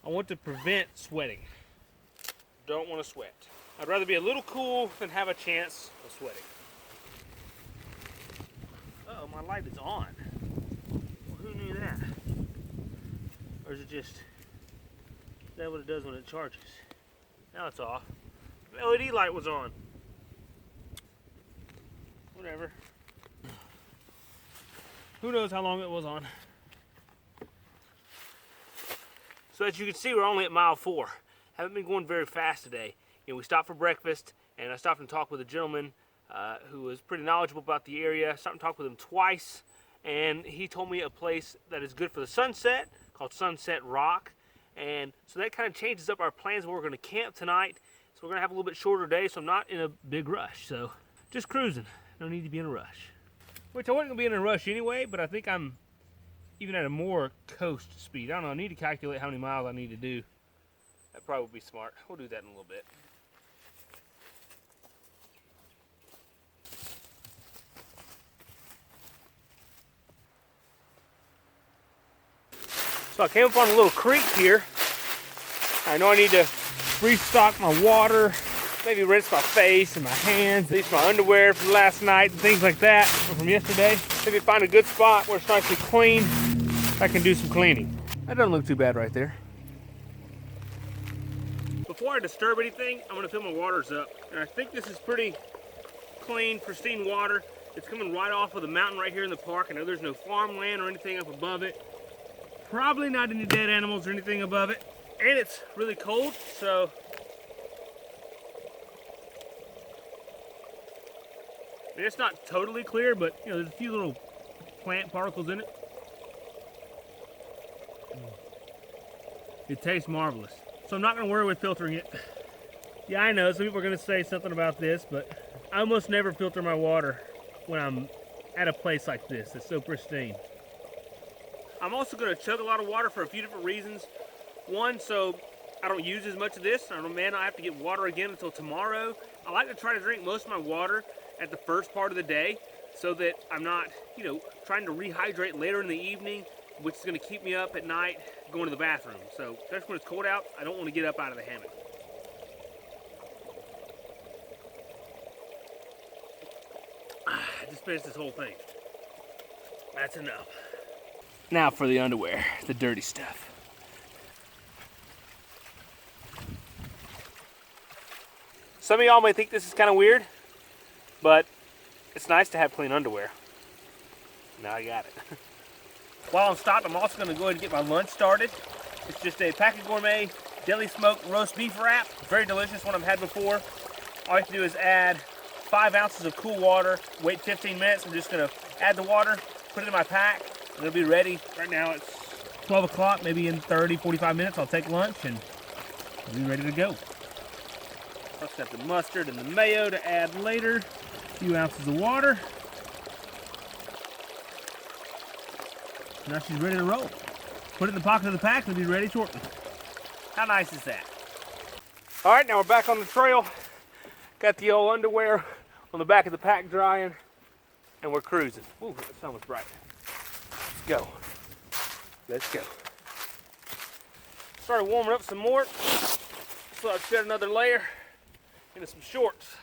I want to prevent sweating. Don't want to sweat. I'd rather be a little cool than have a chance of sweating. Uh-oh, my light is on. Well, who knew that? Or is it just, is that what it does when it charges? Now it's off. The LED light was on. Whatever. Who knows how long it was on. So as you can see, we're only at mile 4. Haven't been going very fast today. You know, we stopped for breakfast, and I stopped and talked with a gentleman who was pretty knowledgeable about the area. Stopped and talked with him twice, and he told me a place that is good for the sunset called Sunset Rock. And so that kind of changes up our plans where we're going to camp tonight. So we're going to have a little bit shorter day, so I'm not in a big rush. So just cruising. No need to be in a rush. Which I wasn't going to be in a rush anyway, but I think I'm even at a more coast speed. I don't know, I need to calculate how many miles I need to do. That probably would be smart. We'll do that in a little bit. So I came up on a little creek here. I know I need to restock my water, maybe rinse my face and my hands, at least my underwear from last night and things like that, or from yesterday. Maybe find a good spot where it's nicely clean. I can do some cleaning. That doesn't look too bad right there. Before I disturb anything, I'm gonna fill my waters up. And I think this is pretty clean, pristine water. It's coming right off of the mountain right here in the park. I know there's no farmland or anything up above it. Probably not any dead animals or anything above it. And it's really cold, so I mean, it's not totally clear, but you know, there's a few little plant particles in it. It tastes marvelous. So I'm not gonna worry with filtering it. Yeah, I know, some people are gonna say something about this, but I almost never filter my water when I'm at a place like this. It's so pristine. I'm also gonna chug a lot of water for a few different reasons. One, so I don't use as much of this. I may not have to get water again until tomorrow. I like to try to drink most of my water at the first part of the day so that I'm not, you know, trying to rehydrate later in the evening, which is gonna keep me up at night going to the bathroom. So, especially when it's cold out, I don't wanna get up out of the hammock. I just finished this whole thing. That's enough. Now for the underwear, the dirty stuff. Some of y'all may think this is kind of weird, but it's nice to have clean underwear. Now I got it. While I'm stopped, I'm also going to go ahead and get my lunch started. It's just a Package Gourmet deli smoked roast beef wrap. Very delicious, one I've had before. All you have to do is add 5 ounces of cool water, wait 15 minutes. I'm just going to add the water, put it in my pack, and it'll be ready. Right now it's 12 o'clock, maybe in 30, 45 minutes I'll take lunch and we'll be ready to go. I've got the mustard and the mayo to add later. A few ounces of water. Now she's ready to roll. Put it in the pocket of the pack and it'll be ready shortly. How nice is that? All right, now we're back on the trail. Got the old underwear on the back of the pack drying, and we're cruising. Ooh, the sun was bright. Let's go. Let's go. Started warming up some more, so I'd shed another layer into some shorts.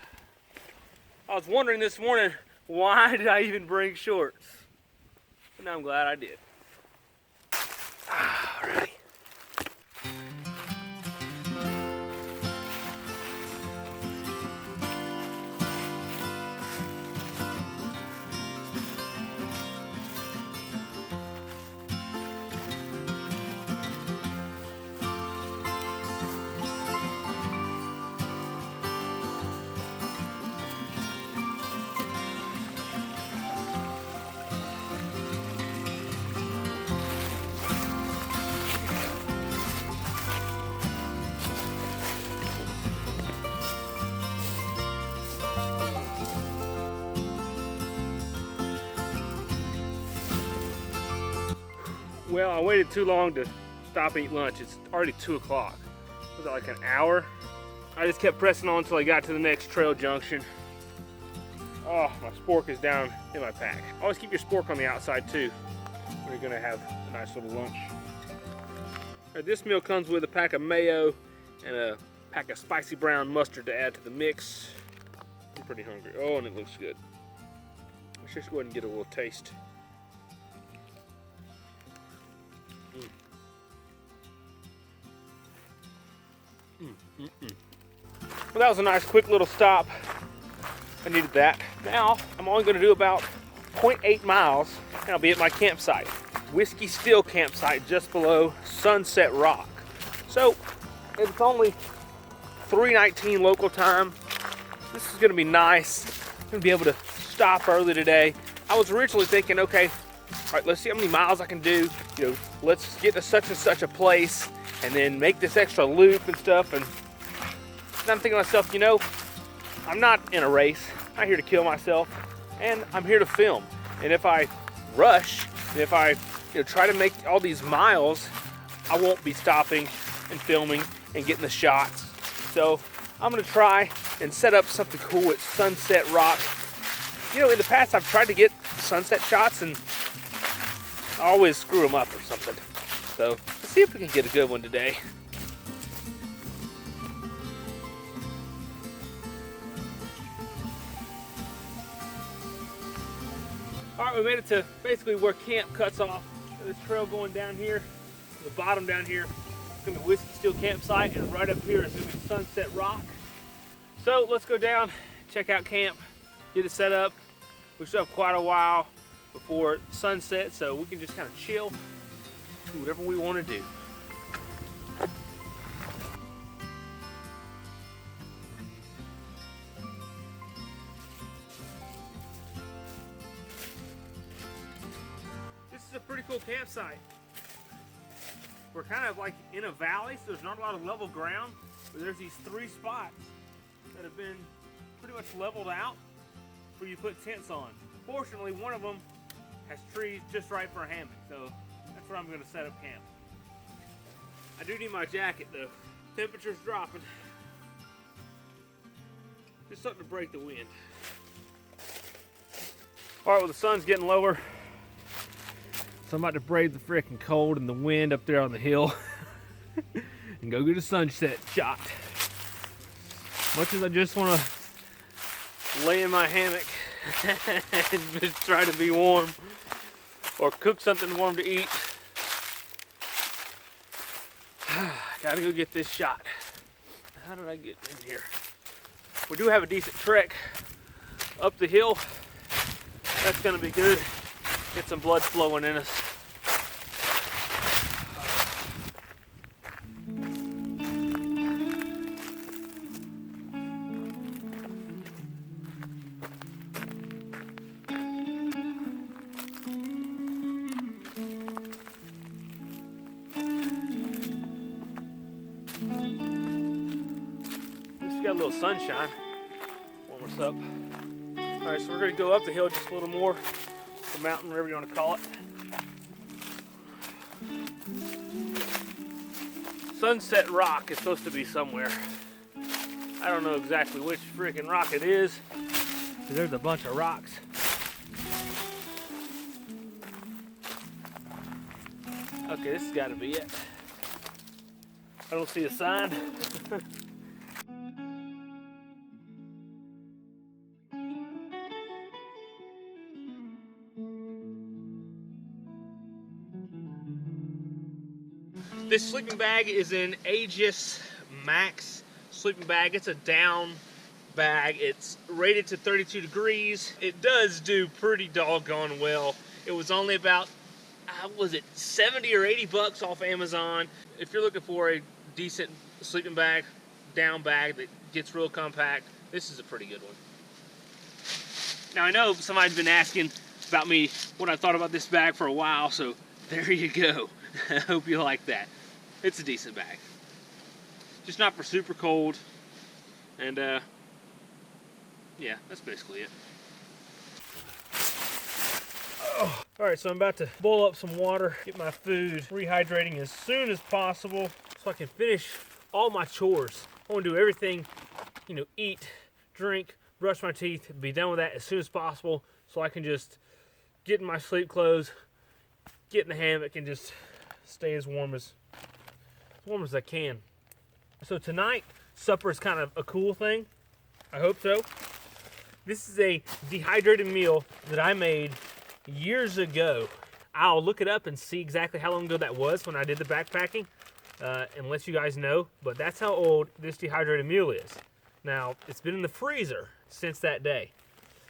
I was wondering this morning, why did I even bring shorts? But now I'm glad I did. Alrighty. Well, I waited too long to stop and eat lunch. It's already 2 o'clock. Was it like an hour? I just kept pressing on until I got to the next trail junction. Oh, my spork is down in my pack. Always keep your spork on the outside too when you're gonna have a nice little lunch. This meal comes with a pack of mayo and a pack of spicy brown mustard to add to the mix. I'm pretty hungry. Oh, and it looks good. Let's just go ahead and get a little taste. Well, that was a nice quick little stop. I needed that. Now I'm only going to do about 0.8 miles and I'll be at my campsite. Whiskey Still campsite just below Sunset Rock. So it's only 3:19 local time. This is going to be nice. I'm going to be able to stop early today. I was originally thinking, okay, all right, let's see how many miles I can do. You know, let's get to such and such a place and then make this extra loop and stuff. And I'm thinking to myself, you know, I'm not in a race. I'm not here to kill myself, and I'm here to film. And if I rush, if I try to make all these miles, I won't be stopping and filming and getting the shots. So I'm gonna try and set up something cool at Sunset Rock. You know, in the past I've tried to get sunset shots and I always screw them up or something. So let's see if we can get a good one today. All right, we made it to basically where camp cuts off. This trail going down here, the bottom down here, it's gonna be Whiskey Still campsite, and right up here is gonna be Sunset Rock. So let's go down, check out camp, get it set up. We still have quite a while before sunset, so we can just kind of chill, do whatever we want to do. This is a pretty cool campsite. We're kind of like in a valley, so there's not a lot of level ground, but there's these 3 spots that have been pretty much leveled out where you put tents on. Fortunately, one of them has trees just right for a hammock, so that's where I'm going to set up camp. I do need my jacket though. Temperature's dropping. Just something to break the wind. Alright, well the sun's getting lower, so I'm about to brave the frickin' cold and the wind up there on the hill and go get a sunset shot. Much as I just want to lay in my hammock and just try to be warm or cook something warm to eat, gotta go get this shot. How did I get in here? We do have a decent trek up the hill. That's gonna be good. Get some blood flowing in us. Got a little sunshine, warm us up. All right, so we're gonna go up the hill just a little more, the mountain, whatever you want to call it. Sunset Rock is supposed to be somewhere. I I don't know exactly which freaking rock it is. There's a bunch of rocks. Okay, this has got to be it. I don't see a sign. This sleeping bag is an Aegis Max sleeping bag. It's a down bag. It's rated to 32 degrees. It does do pretty doggone well. It was only about, was it 70 or 80 bucks off Amazon. If you're looking for a decent sleeping bag, down bag that gets real compact, this is a pretty good one. Now I know somebody's been asking about me what I thought about this bag for a while, so there you go. I hope you like that. It's a decent bag. Just not for super cold. And yeah, that's basically it. Oh. Alright, so I'm about to boil up some water, get my food rehydrating as soon as possible so I can finish all my chores. I want to do everything, you know, eat, drink, brush my teeth, be done with that as soon as possible so I can just get in my sleep clothes, get in the hammock, and just stay as warm as I can. So tonight, supper is kind of a cool thing. I hope so. This is a dehydrated meal that I made years ago. I'll look it up and see exactly how long ago that was when I did the backpacking and let you guys know. But that's how old this dehydrated meal is. Now, it's been in the freezer since that day.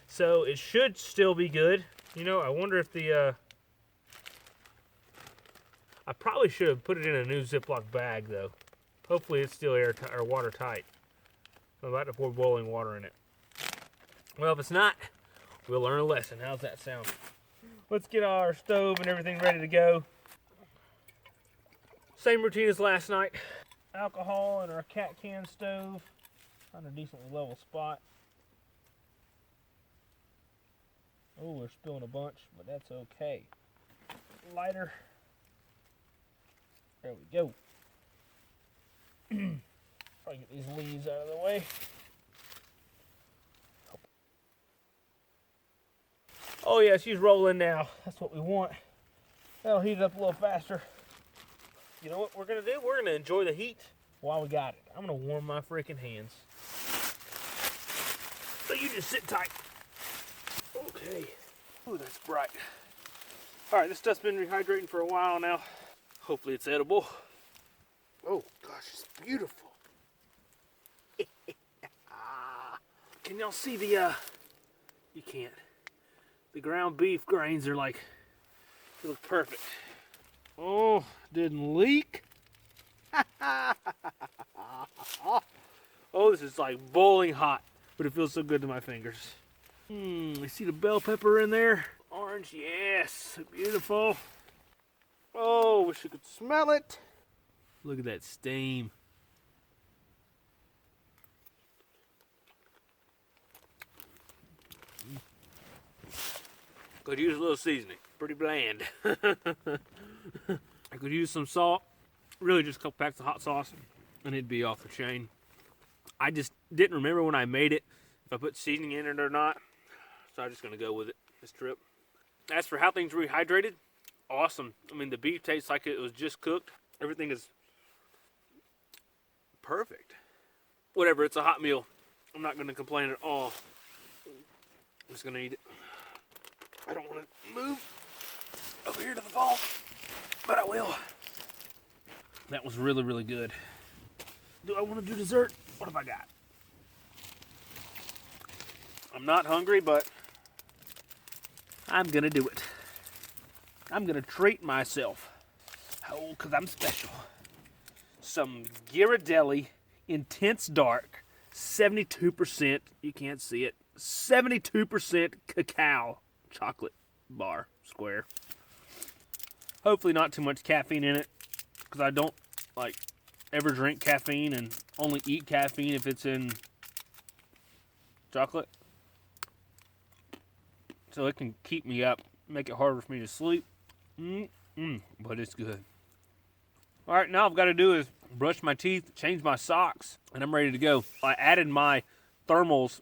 So it should still be good. You know, I wonder if the... I probably should have put it in a new Ziploc bag, though. Hopefully it's still or watertight. I'm about to pour boiling water in it. Well, if it's not, we'll learn a lesson. How's that sound? Let's get our stove and everything ready to go. Same routine as last night. Alcohol in our cat can stove. On a decently level spot. Oh, we're spilling a bunch, but that's okay. Lighter. There we go. Probably get these leaves out of the way. Oh yeah, she's rolling now. That's what we want. That'll heat it up a little faster. You know what we're gonna do? We're gonna enjoy the heat while we got it. I'm gonna warm my freaking hands. So you just sit tight. Okay. Ooh, that's bright. All right, this stuff's been rehydrating for a while now. Hopefully it's edible. Oh gosh, it's beautiful. Can y'all see the, you can't. The ground beef grains are like, they look perfect. Oh, didn't leak. Oh, this is like boiling hot, but it feels so good to my fingers. You see the bell pepper in there? Orange, yes, beautiful. Oh, wish you could smell it. Look at that steam. Could use a little seasoning. Pretty bland. I could use some salt. Really just a couple packs of hot sauce and it'd be off the chain. I just didn't remember when I made it if I put seasoning in it or not. So I'm just going to go with it this trip. As for how things rehydrated, awesome. I mean, the beef tastes like it was just cooked. Everything is perfect. Whatever, it's a hot meal. I'm not going to complain at all. I'm just going to eat it. I don't want to move over here to the fall, but I will. That was really, really good. Do I want to do dessert? What have I got? I'm not hungry, but I'm going to do it. I'm going to treat myself. Oh, because I'm special. Some Ghirardelli Intense Dark, 72%, you can't see it, 72% cacao chocolate bar square. Hopefully not too much caffeine in it, because I don't like ever drink caffeine and only eat caffeine if it's in chocolate. So it can keep me up, make it harder for me to sleep. But it's good. Alright, now all I've got to do is brushed my teeth, changed my socks, and I'm ready to go. I added my thermals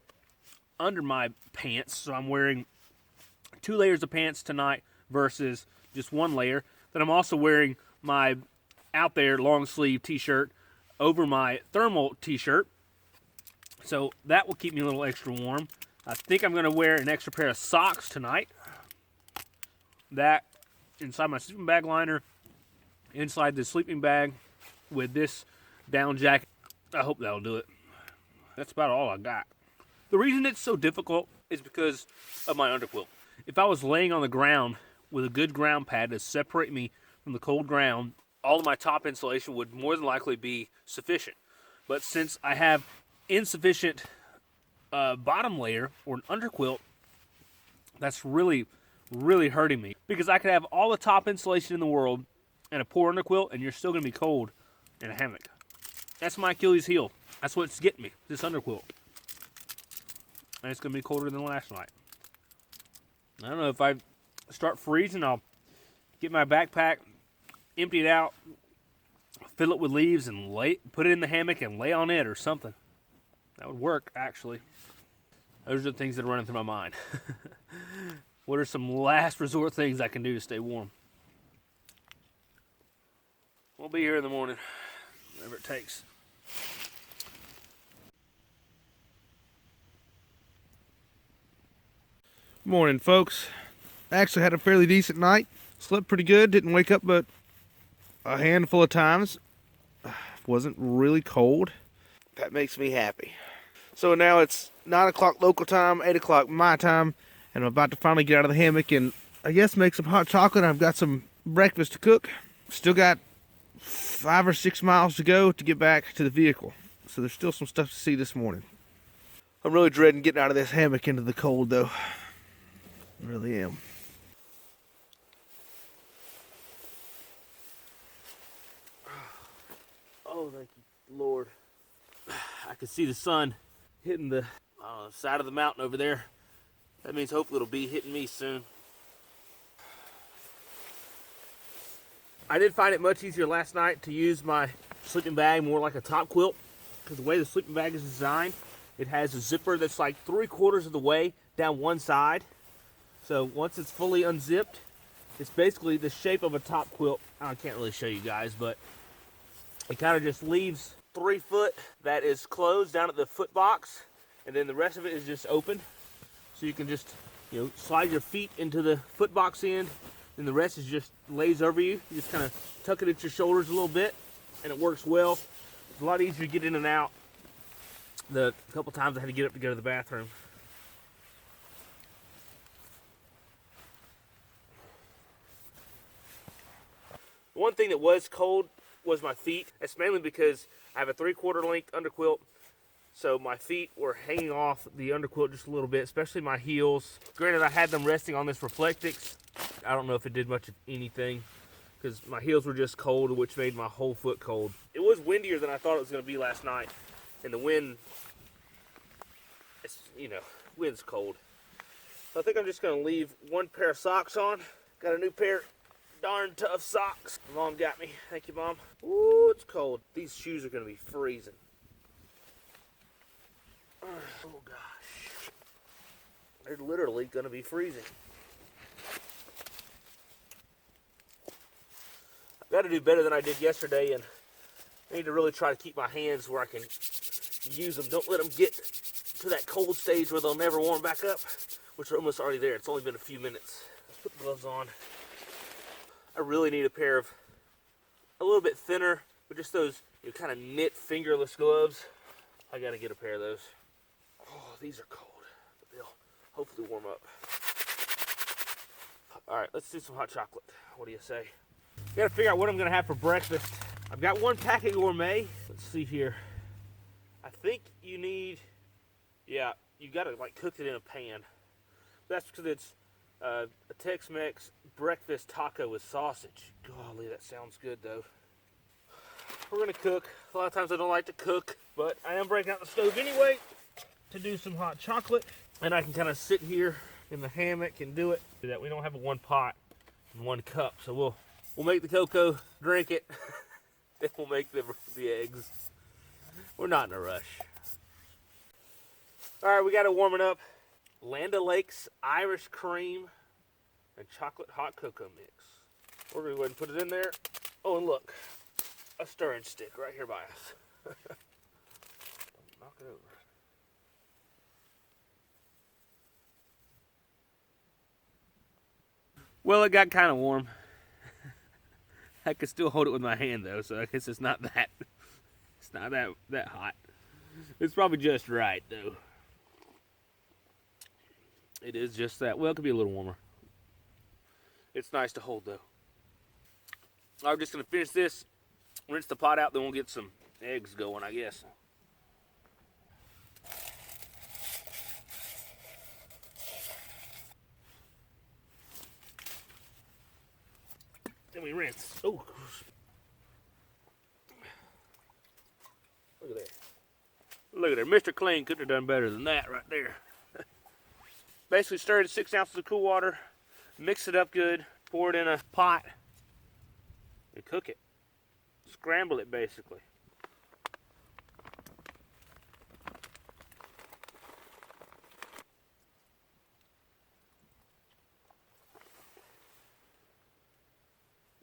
under my pants, so I'm wearing 2 layers of pants tonight versus just 1 layer. Then I'm also wearing my out there long sleeve t-shirt over my thermal t-shirt, so that will keep me a little extra warm. I think I'm going to wear an extra pair of socks tonight. That inside my sleeping bag liner, inside the sleeping bag with this down jacket. I hope that'll do it. That's about all I got. The reason it's so difficult is because of my underquilt. If I was laying on the ground with a good ground pad to separate me from the cold ground, all of my top insulation would more than likely be sufficient. But since I have insufficient bottom layer or an underquilt, that's really hurting me. Because I could have all the top insulation in the world and a poor underquilt, and you're still going to be cold in a hammock. That's my Achilles heel. That's what's getting me, this underquilt. And it's going to be colder than last night. I don't know, if I start freezing, I'll get my backpack, empty it out, fill it with leaves, and put it in the hammock and lay on it or something. That would work, actually. Those are the things that are running through my mind. What are some last resort things I can do to stay warm? We'll be here in the morning, whatever it takes. Morning, folks. Actually had a fairly decent night. Slept pretty good. Didn't wake up but a handful of times. Wasn't really cold. That makes me happy. So now it's 9 o'clock local time, 8 o'clock my time, and I'm about to finally get out of the hammock and I guess make some hot chocolate. I've got some breakfast to cook. Still got 5 or 6 miles to go to get back to the vehicle. So there's still some stuff to see this morning. I'm really dreading getting out of this hammock into the cold though. I really am. Oh, thank you, Lord. I can see the sun hitting the side of the mountain over there. That means hopefully it'll be hitting me soon. I did find it much easier last night to use my sleeping bag more like a top quilt, because the way the sleeping bag is designed, it has a zipper that's like 3/4 of the way down one side. So once it's fully unzipped, it's basically the shape of a top quilt. I can't really show you guys, but it kind of just leaves 3 foot that is closed down at the foot box, and then the rest of it is just open. So you can just, slide your feet into the foot box end, and the rest is just lays over you. You just kind of tuck it at your shoulders a little bit, and it works well. It's a lot easier to get in and out. The couple times I had to get up to go to the bathroom. One thing that was cold was my feet. It's mainly because I have a 3/4 length underquilt, so my feet were hanging off the underquilt just a little bit, especially my heels. Granted, I had them resting on this Reflectix. I don't know if it did much of anything, because my heels were just cold, which made my whole foot cold. It was windier than I thought it was going to be last night, and the wind, wind's cold. So I think I'm just going to leave one pair of socks on. Got a new pair. Darn tough socks. Mom got me. Thank you, Mom. Ooh, it's cold. These shoes are going to be freezing. Oh, gosh. They're literally going to be freezing. I've got to do better than I did yesterday, and I need to really try to keep my hands where I can use them. Don't let them get to that cold stage where they'll never warm back up, which are almost already there. It's only been a few minutes. Let's put the gloves on. I really need a pair of a little bit thinner, but just those kind of knit fingerless gloves. I got to get a pair of those. Oh, these are cold, but they'll hopefully warm up. All right, let's do some hot chocolate. What do you say? Got to figure out what I'm going to have for breakfast. I've got one pack of gourmet. Let's see here. I think you need, you got to cook it in a pan. That's because it's a Tex-Mex breakfast taco with sausage. Golly, that sounds good though. We're gonna cook. A lot of times I don't like to cook, but I am breaking out the stove anyway to do some hot chocolate, and I can kind of sit here in the hammock and do it. Do that. We don't have a one pot and one cup, so we'll make the cocoa, drink it, Then we'll make the eggs. We're not in a rush. All right, we got it warming up. Land O'Lakes Irish cream and chocolate hot cocoa mix. We're going to go ahead and put it in there. Oh, and look, a stirring stick right here by us. Knock it over. Well, it got kind of warm. I can still hold it with my hand though, so I guess it's not that hot. It's probably just right though. It is just that. Well, it could be a little warmer. It's nice to hold though. I'm just gonna finish this, rinse the pot out, then we'll get some eggs going, I guess. Then we rinse. Oh, look at that. Look at there. Mr. Clean couldn't have done better than that right there. Basically stir it in 6 ounces of cool water, mix it up good, pour it in a pot, and cook it. Scramble it basically.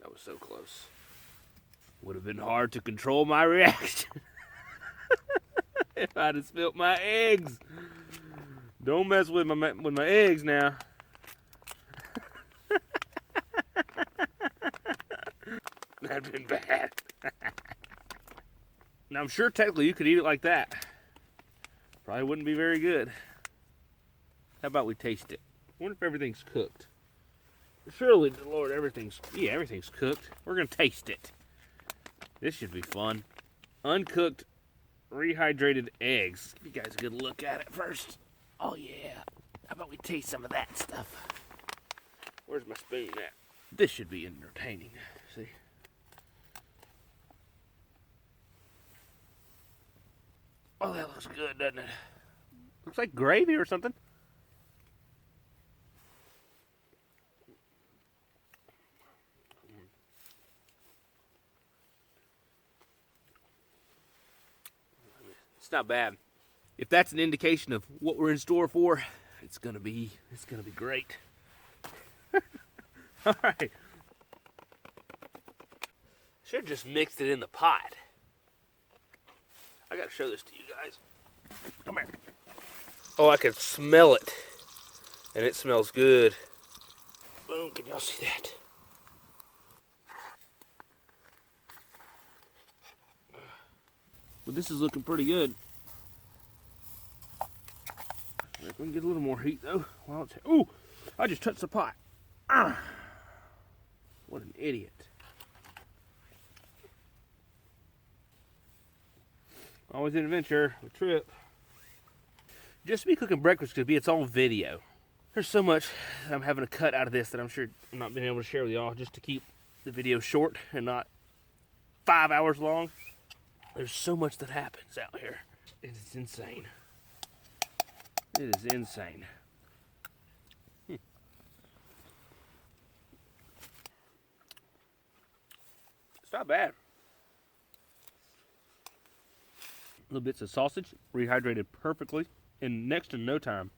That was so close. Would have been hard to control my reaction if I'd have spilt my eggs. Don't mess with my eggs now. That'd been bad. Now I'm sure technically you could eat it like that. Probably wouldn't be very good. How about we taste it? I wonder if everything's cooked. Surely, the Lord, everything's cooked. We're gonna taste it. This should be fun. Uncooked, rehydrated eggs. Give you guys a good look at it first. Oh yeah. How about we taste some of that stuff? Where's my spoon at? This should be entertaining. See? Oh, that looks good, doesn't it? Looks like gravy or something. It's not bad. If that's an indication of what we're in store for, it's gonna be great. All right. Should have just mixed it in the pot. I gotta show this to you guys. Come here. Oh, I can smell it. And it smells good. Boom, can y'all see that? But this is looking pretty good. We can get a little more heat though. Ooh, I just touched the pot. Ah, what an idiot. Always an adventure, a trip. Just me cooking breakfast could be its own video. There's so much I'm having to cut out of this that I'm sure I'm not being able to share with y'all just to keep the video short and not 5 hours long. There's so much that happens out here. It is insane. It is insane. It's not bad. Little bits of sausage, rehydrated perfectly in next to no time.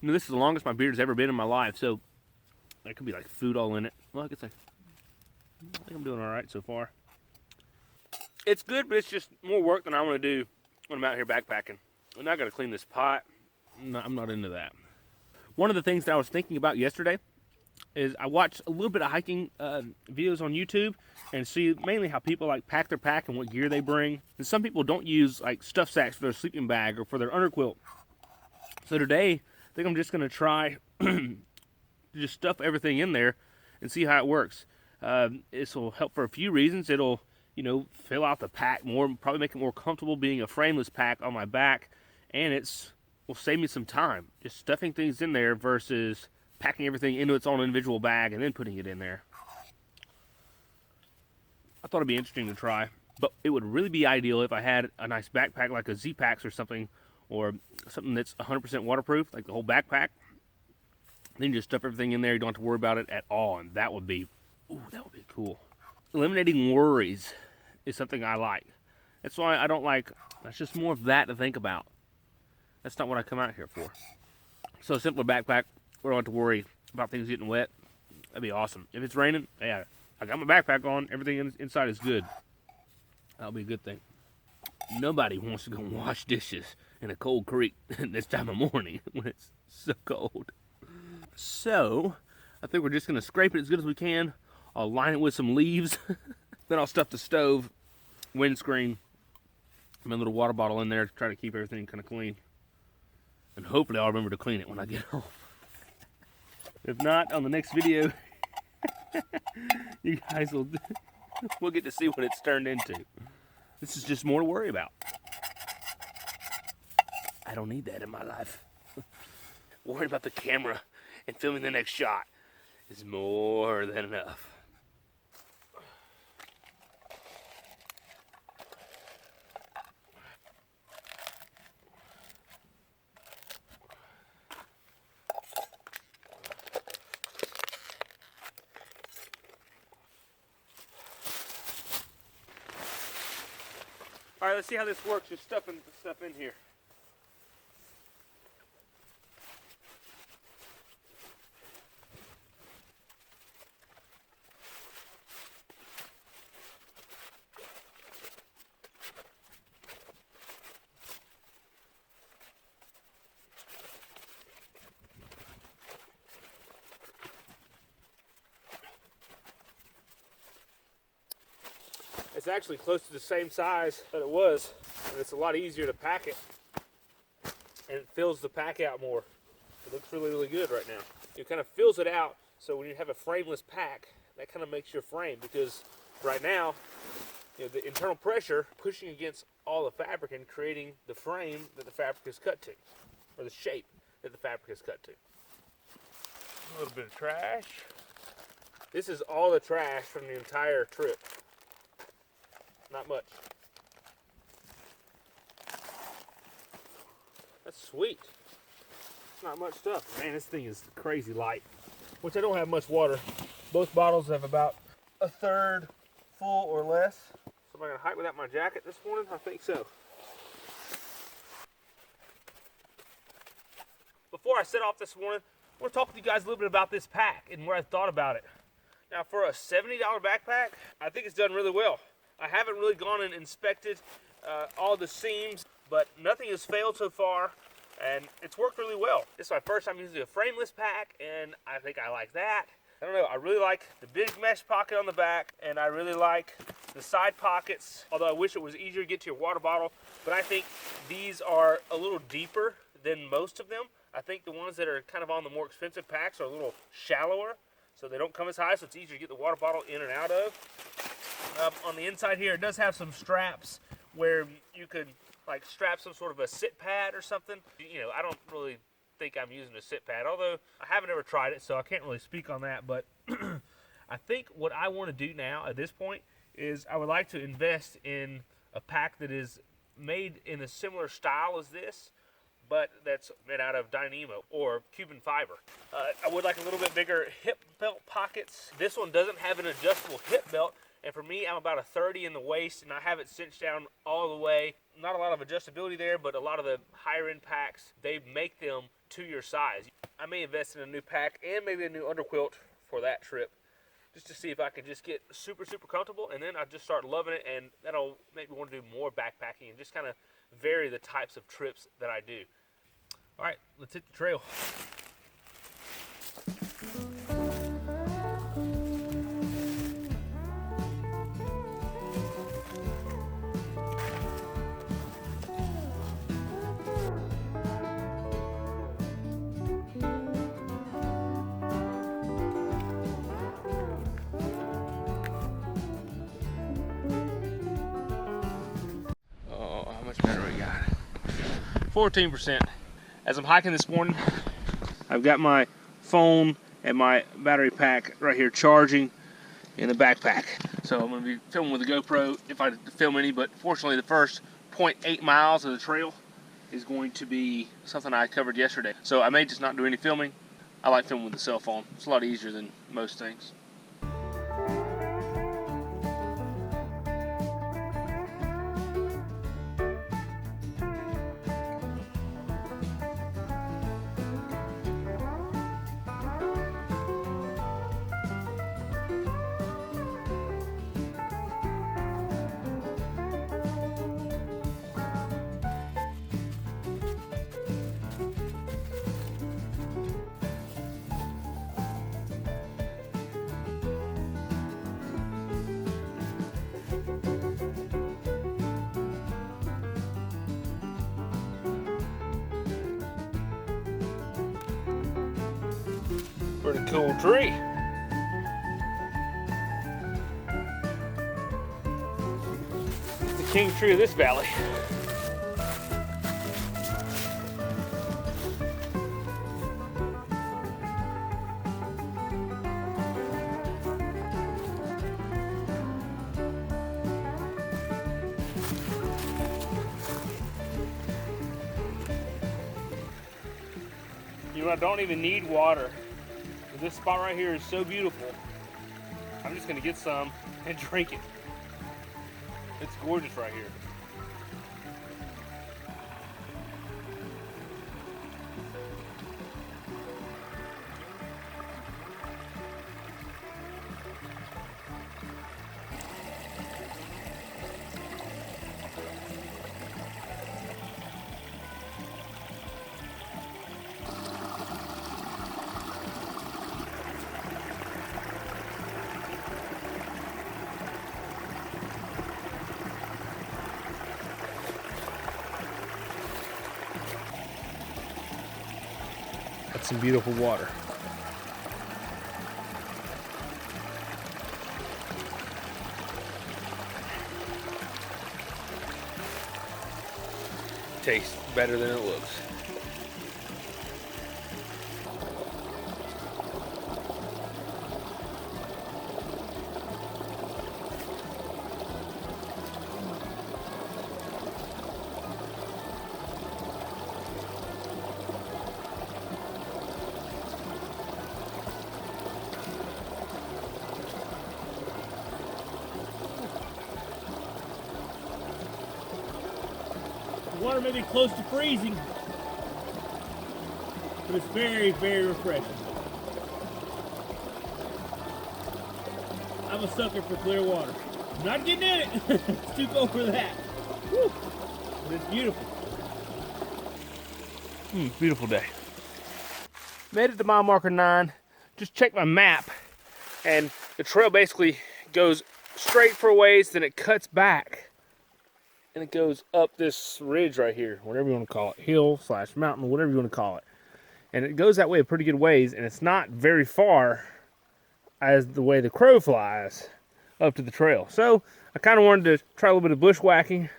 You know, this is the longest my beard's ever been in my life, so there could be like food all in it. Well, I think I'm doing all right so far. It's good, but it's just more work than I want to do when I'm out here backpacking. And I got to clean this pot. No, I'm not into that. One of the things that I was thinking about yesterday is I watched a little bit of hiking videos on YouTube and see mainly how people like pack their pack and what gear they bring. And some people don't use like stuff sacks for their sleeping bag or for their underquilt. So today, I think I'm just going to try to just stuff everything in there and see how it works. This will help for a few reasons. It'll, you know, fill out the pack more, probably make it more comfortable being a frameless pack on my back, and will save me some time. Just stuffing things in there versus packing everything into its own individual bag and then putting it in there. I thought it'd be interesting to try, but it would really be ideal if I had a nice backpack like a Z-Packs or something that's 100% waterproof, like the whole backpack. Then you just stuff everything in there. You don't have to worry about it at all, and that would be cool. Eliminating worries is something I like. That's why I don't like, that's just more of that to think about. That's not what I come out here for. So a simpler backpack, we don't have to worry about things getting wet. That'd be awesome. If it's raining, yeah, I got my backpack on, everything inside is good. That'll be a good thing. Nobody wants to go wash dishes in a cold creek this time of morning when it's so cold. So, I think we're just gonna scrape it as good as we can. I'll line it with some leaves. Then I'll stuff the stove, windscreen, my little water bottle in there to try to keep everything kind of clean. And hopefully I'll remember to clean it when I get home. If not, on the next video, you guys we'll get to see what it's turned into. This is just more to worry about. I don't need that in my life. Worrying about the camera and filming the next shot is more than enough. All right, let's see how this works. Just stuffing the stuff in here. It's actually close to the same size that it was, and it's a lot easier to pack it, and it fills the pack out more. It looks really, really good right now. It kind of fills it out, so when you have a frameless pack, that kind of makes your frame, because right now, you know, the internal pressure pushing against all the fabric and creating the frame that the fabric is cut to, or the shape that the fabric is cut to. A little bit of trash. This is all the trash from the entire trip. Not much. That's sweet. Not much stuff. Man, this thing is crazy light. Which I don't have much water. Both bottles have about a third full or less. So am I gonna hike without my jacket this morning? I think so. Before I set off this morning, I want to talk with you guys a little bit about this pack and what I thought about it. Now, for a $70 backpack, I think it's done really well. I haven't really gone and inspected all the seams, but nothing has failed so far, and it's worked really well. This is my first time using a frameless pack, and I think I like that. I don't know, I really like the big mesh pocket on the back, and I really like the side pockets, although I wish it was easier to get to your water bottle, but I think these are a little deeper than most of them. I think the ones that are kind of on the more expensive packs are a little shallower, so they don't come as high, so it's easier to get the water bottle in and out of. On the inside here, it does have some straps where you could like strap some sort of a sit pad or something. You know, I don't really think I'm using a sit pad, although I haven't ever tried it, so I can't really speak on that. But I think what I want to do now at this point is I would like to invest in a pack that is made in a similar style as this, but that's made out of Dynamo or Cuban fiber. I would like a little bit bigger hip belt pockets. This one doesn't have an adjustable hip belt, and for me, I'm about a 30 in the waist, and I have it cinched down all the way. Not a lot of adjustability there, but a lot of the higher end packs, they make them to your size. I may invest in a new pack and maybe a new underquilt for that trip, just to see if I can just get super, super comfortable, and then I just start loving it, and that'll make me want to do more backpacking and just kind of vary the types of trips that I do. All right, let's hit the trail. Oh, how much battery we got? 14%. As I'm hiking this morning, I've got my phone and my battery pack right here charging in the backpack. So I'm going to be filming with the GoPro if I film any, but fortunately the first 0.8 miles of the trail is going to be something I covered yesterday. So I may just not do any filming. I like filming with the cell phone. It's a lot easier than most things. Pretty cool tree. It's the king tree of this valley. You know, I don't even need water. This spot right here is so beautiful. I'm just gonna get some and drink it. It's gorgeous right here. That's some beautiful water. Tastes better than it looks. The water may be close to freezing, but it's very, very refreshing. I'm a sucker for clear water. I'm not getting in it. It's too cold for that. Woo. But it's beautiful. Beautiful day. Made it to mile marker 9. Just checked my map, and the trail basically goes straight for a ways, then it cuts back, and it goes up this ridge right here, whatever you want to call it, hill / mountain, whatever you want to call it. And it goes that way a pretty good ways, and it's not very far as the way the crow flies up to the trail. So I kind of wanted to try a little bit of bushwhacking,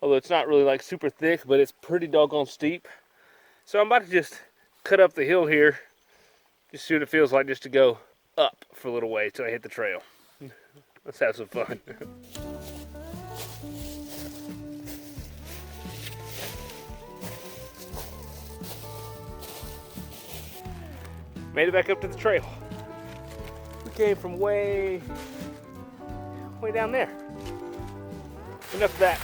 although it's not really like super thick, but it's pretty doggone steep. So I'm about to just cut up the hill here, just see what it feels like just to go up for a little ways till I hit the trail. Let's have some fun. Made it back up to the trail. We came from way down there. Enough of that.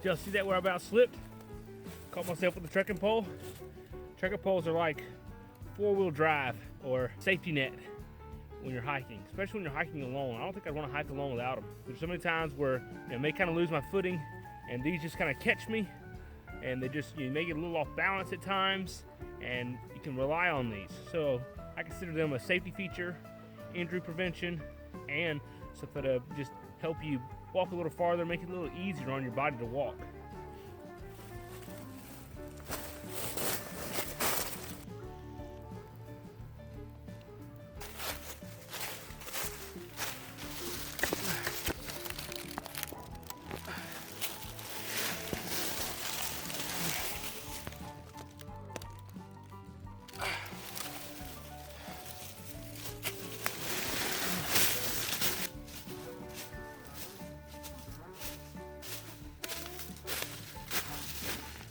Did y'all see that where I about slipped? Caught myself with a trekking pole. Trekking poles are like 4-wheel drive or safety net when you're hiking, especially when you're hiking alone. I don't think I'd want to hike alone without them. There's so many times where I may kind of lose my footing, and these just kind of catch me, and they just, you may get a little off balance at times, and you can rely on these. So I consider them a safety feature, injury prevention, and something to just help you walk a little farther, make it a little easier on your body to walk.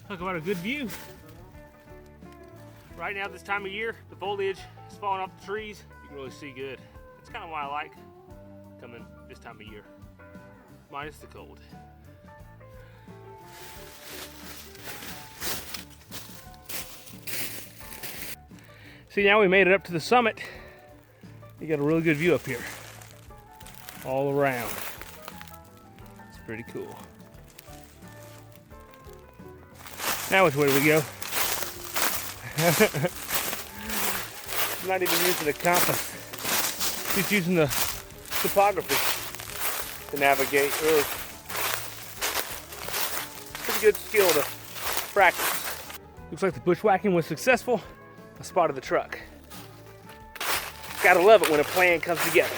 Talk about a good view. Right now, this time of year, the foliage is falling off the trees. You can really see good. That's kind of why I like coming this time of year, minus the cold. See, now we made it up to the summit. You got a really good view up here. All around. It's pretty cool. Now which way do we go? I'm not even using the compass. Just using the topography to navigate, really. Pretty good skill to practice. Looks like the bushwhacking was successful. I spotted the truck. Gotta love it when a plan comes together.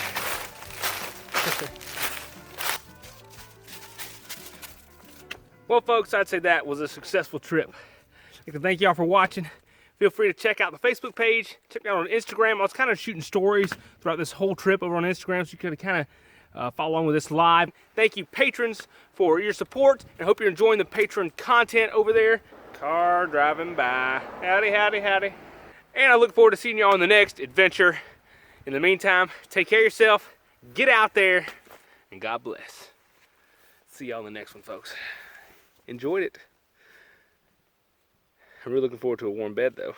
Well, folks, I'd say that was a successful trip. I'd like to thank y'all for watching. Feel free to check out the Facebook page. Check me out on Instagram. I was kind of shooting stories throughout this whole trip over on Instagram, so you could kind of follow along with this live. Thank you, patrons, for your support. I hope you're enjoying the patron content over there. Car driving by. Howdy, howdy, howdy. And I look forward to seeing y'all on the next adventure. In the meantime, take care of yourself. Get out there. And God bless. See y'all in the next one, folks. Enjoyed it. I'm really looking forward to a warm bed, though.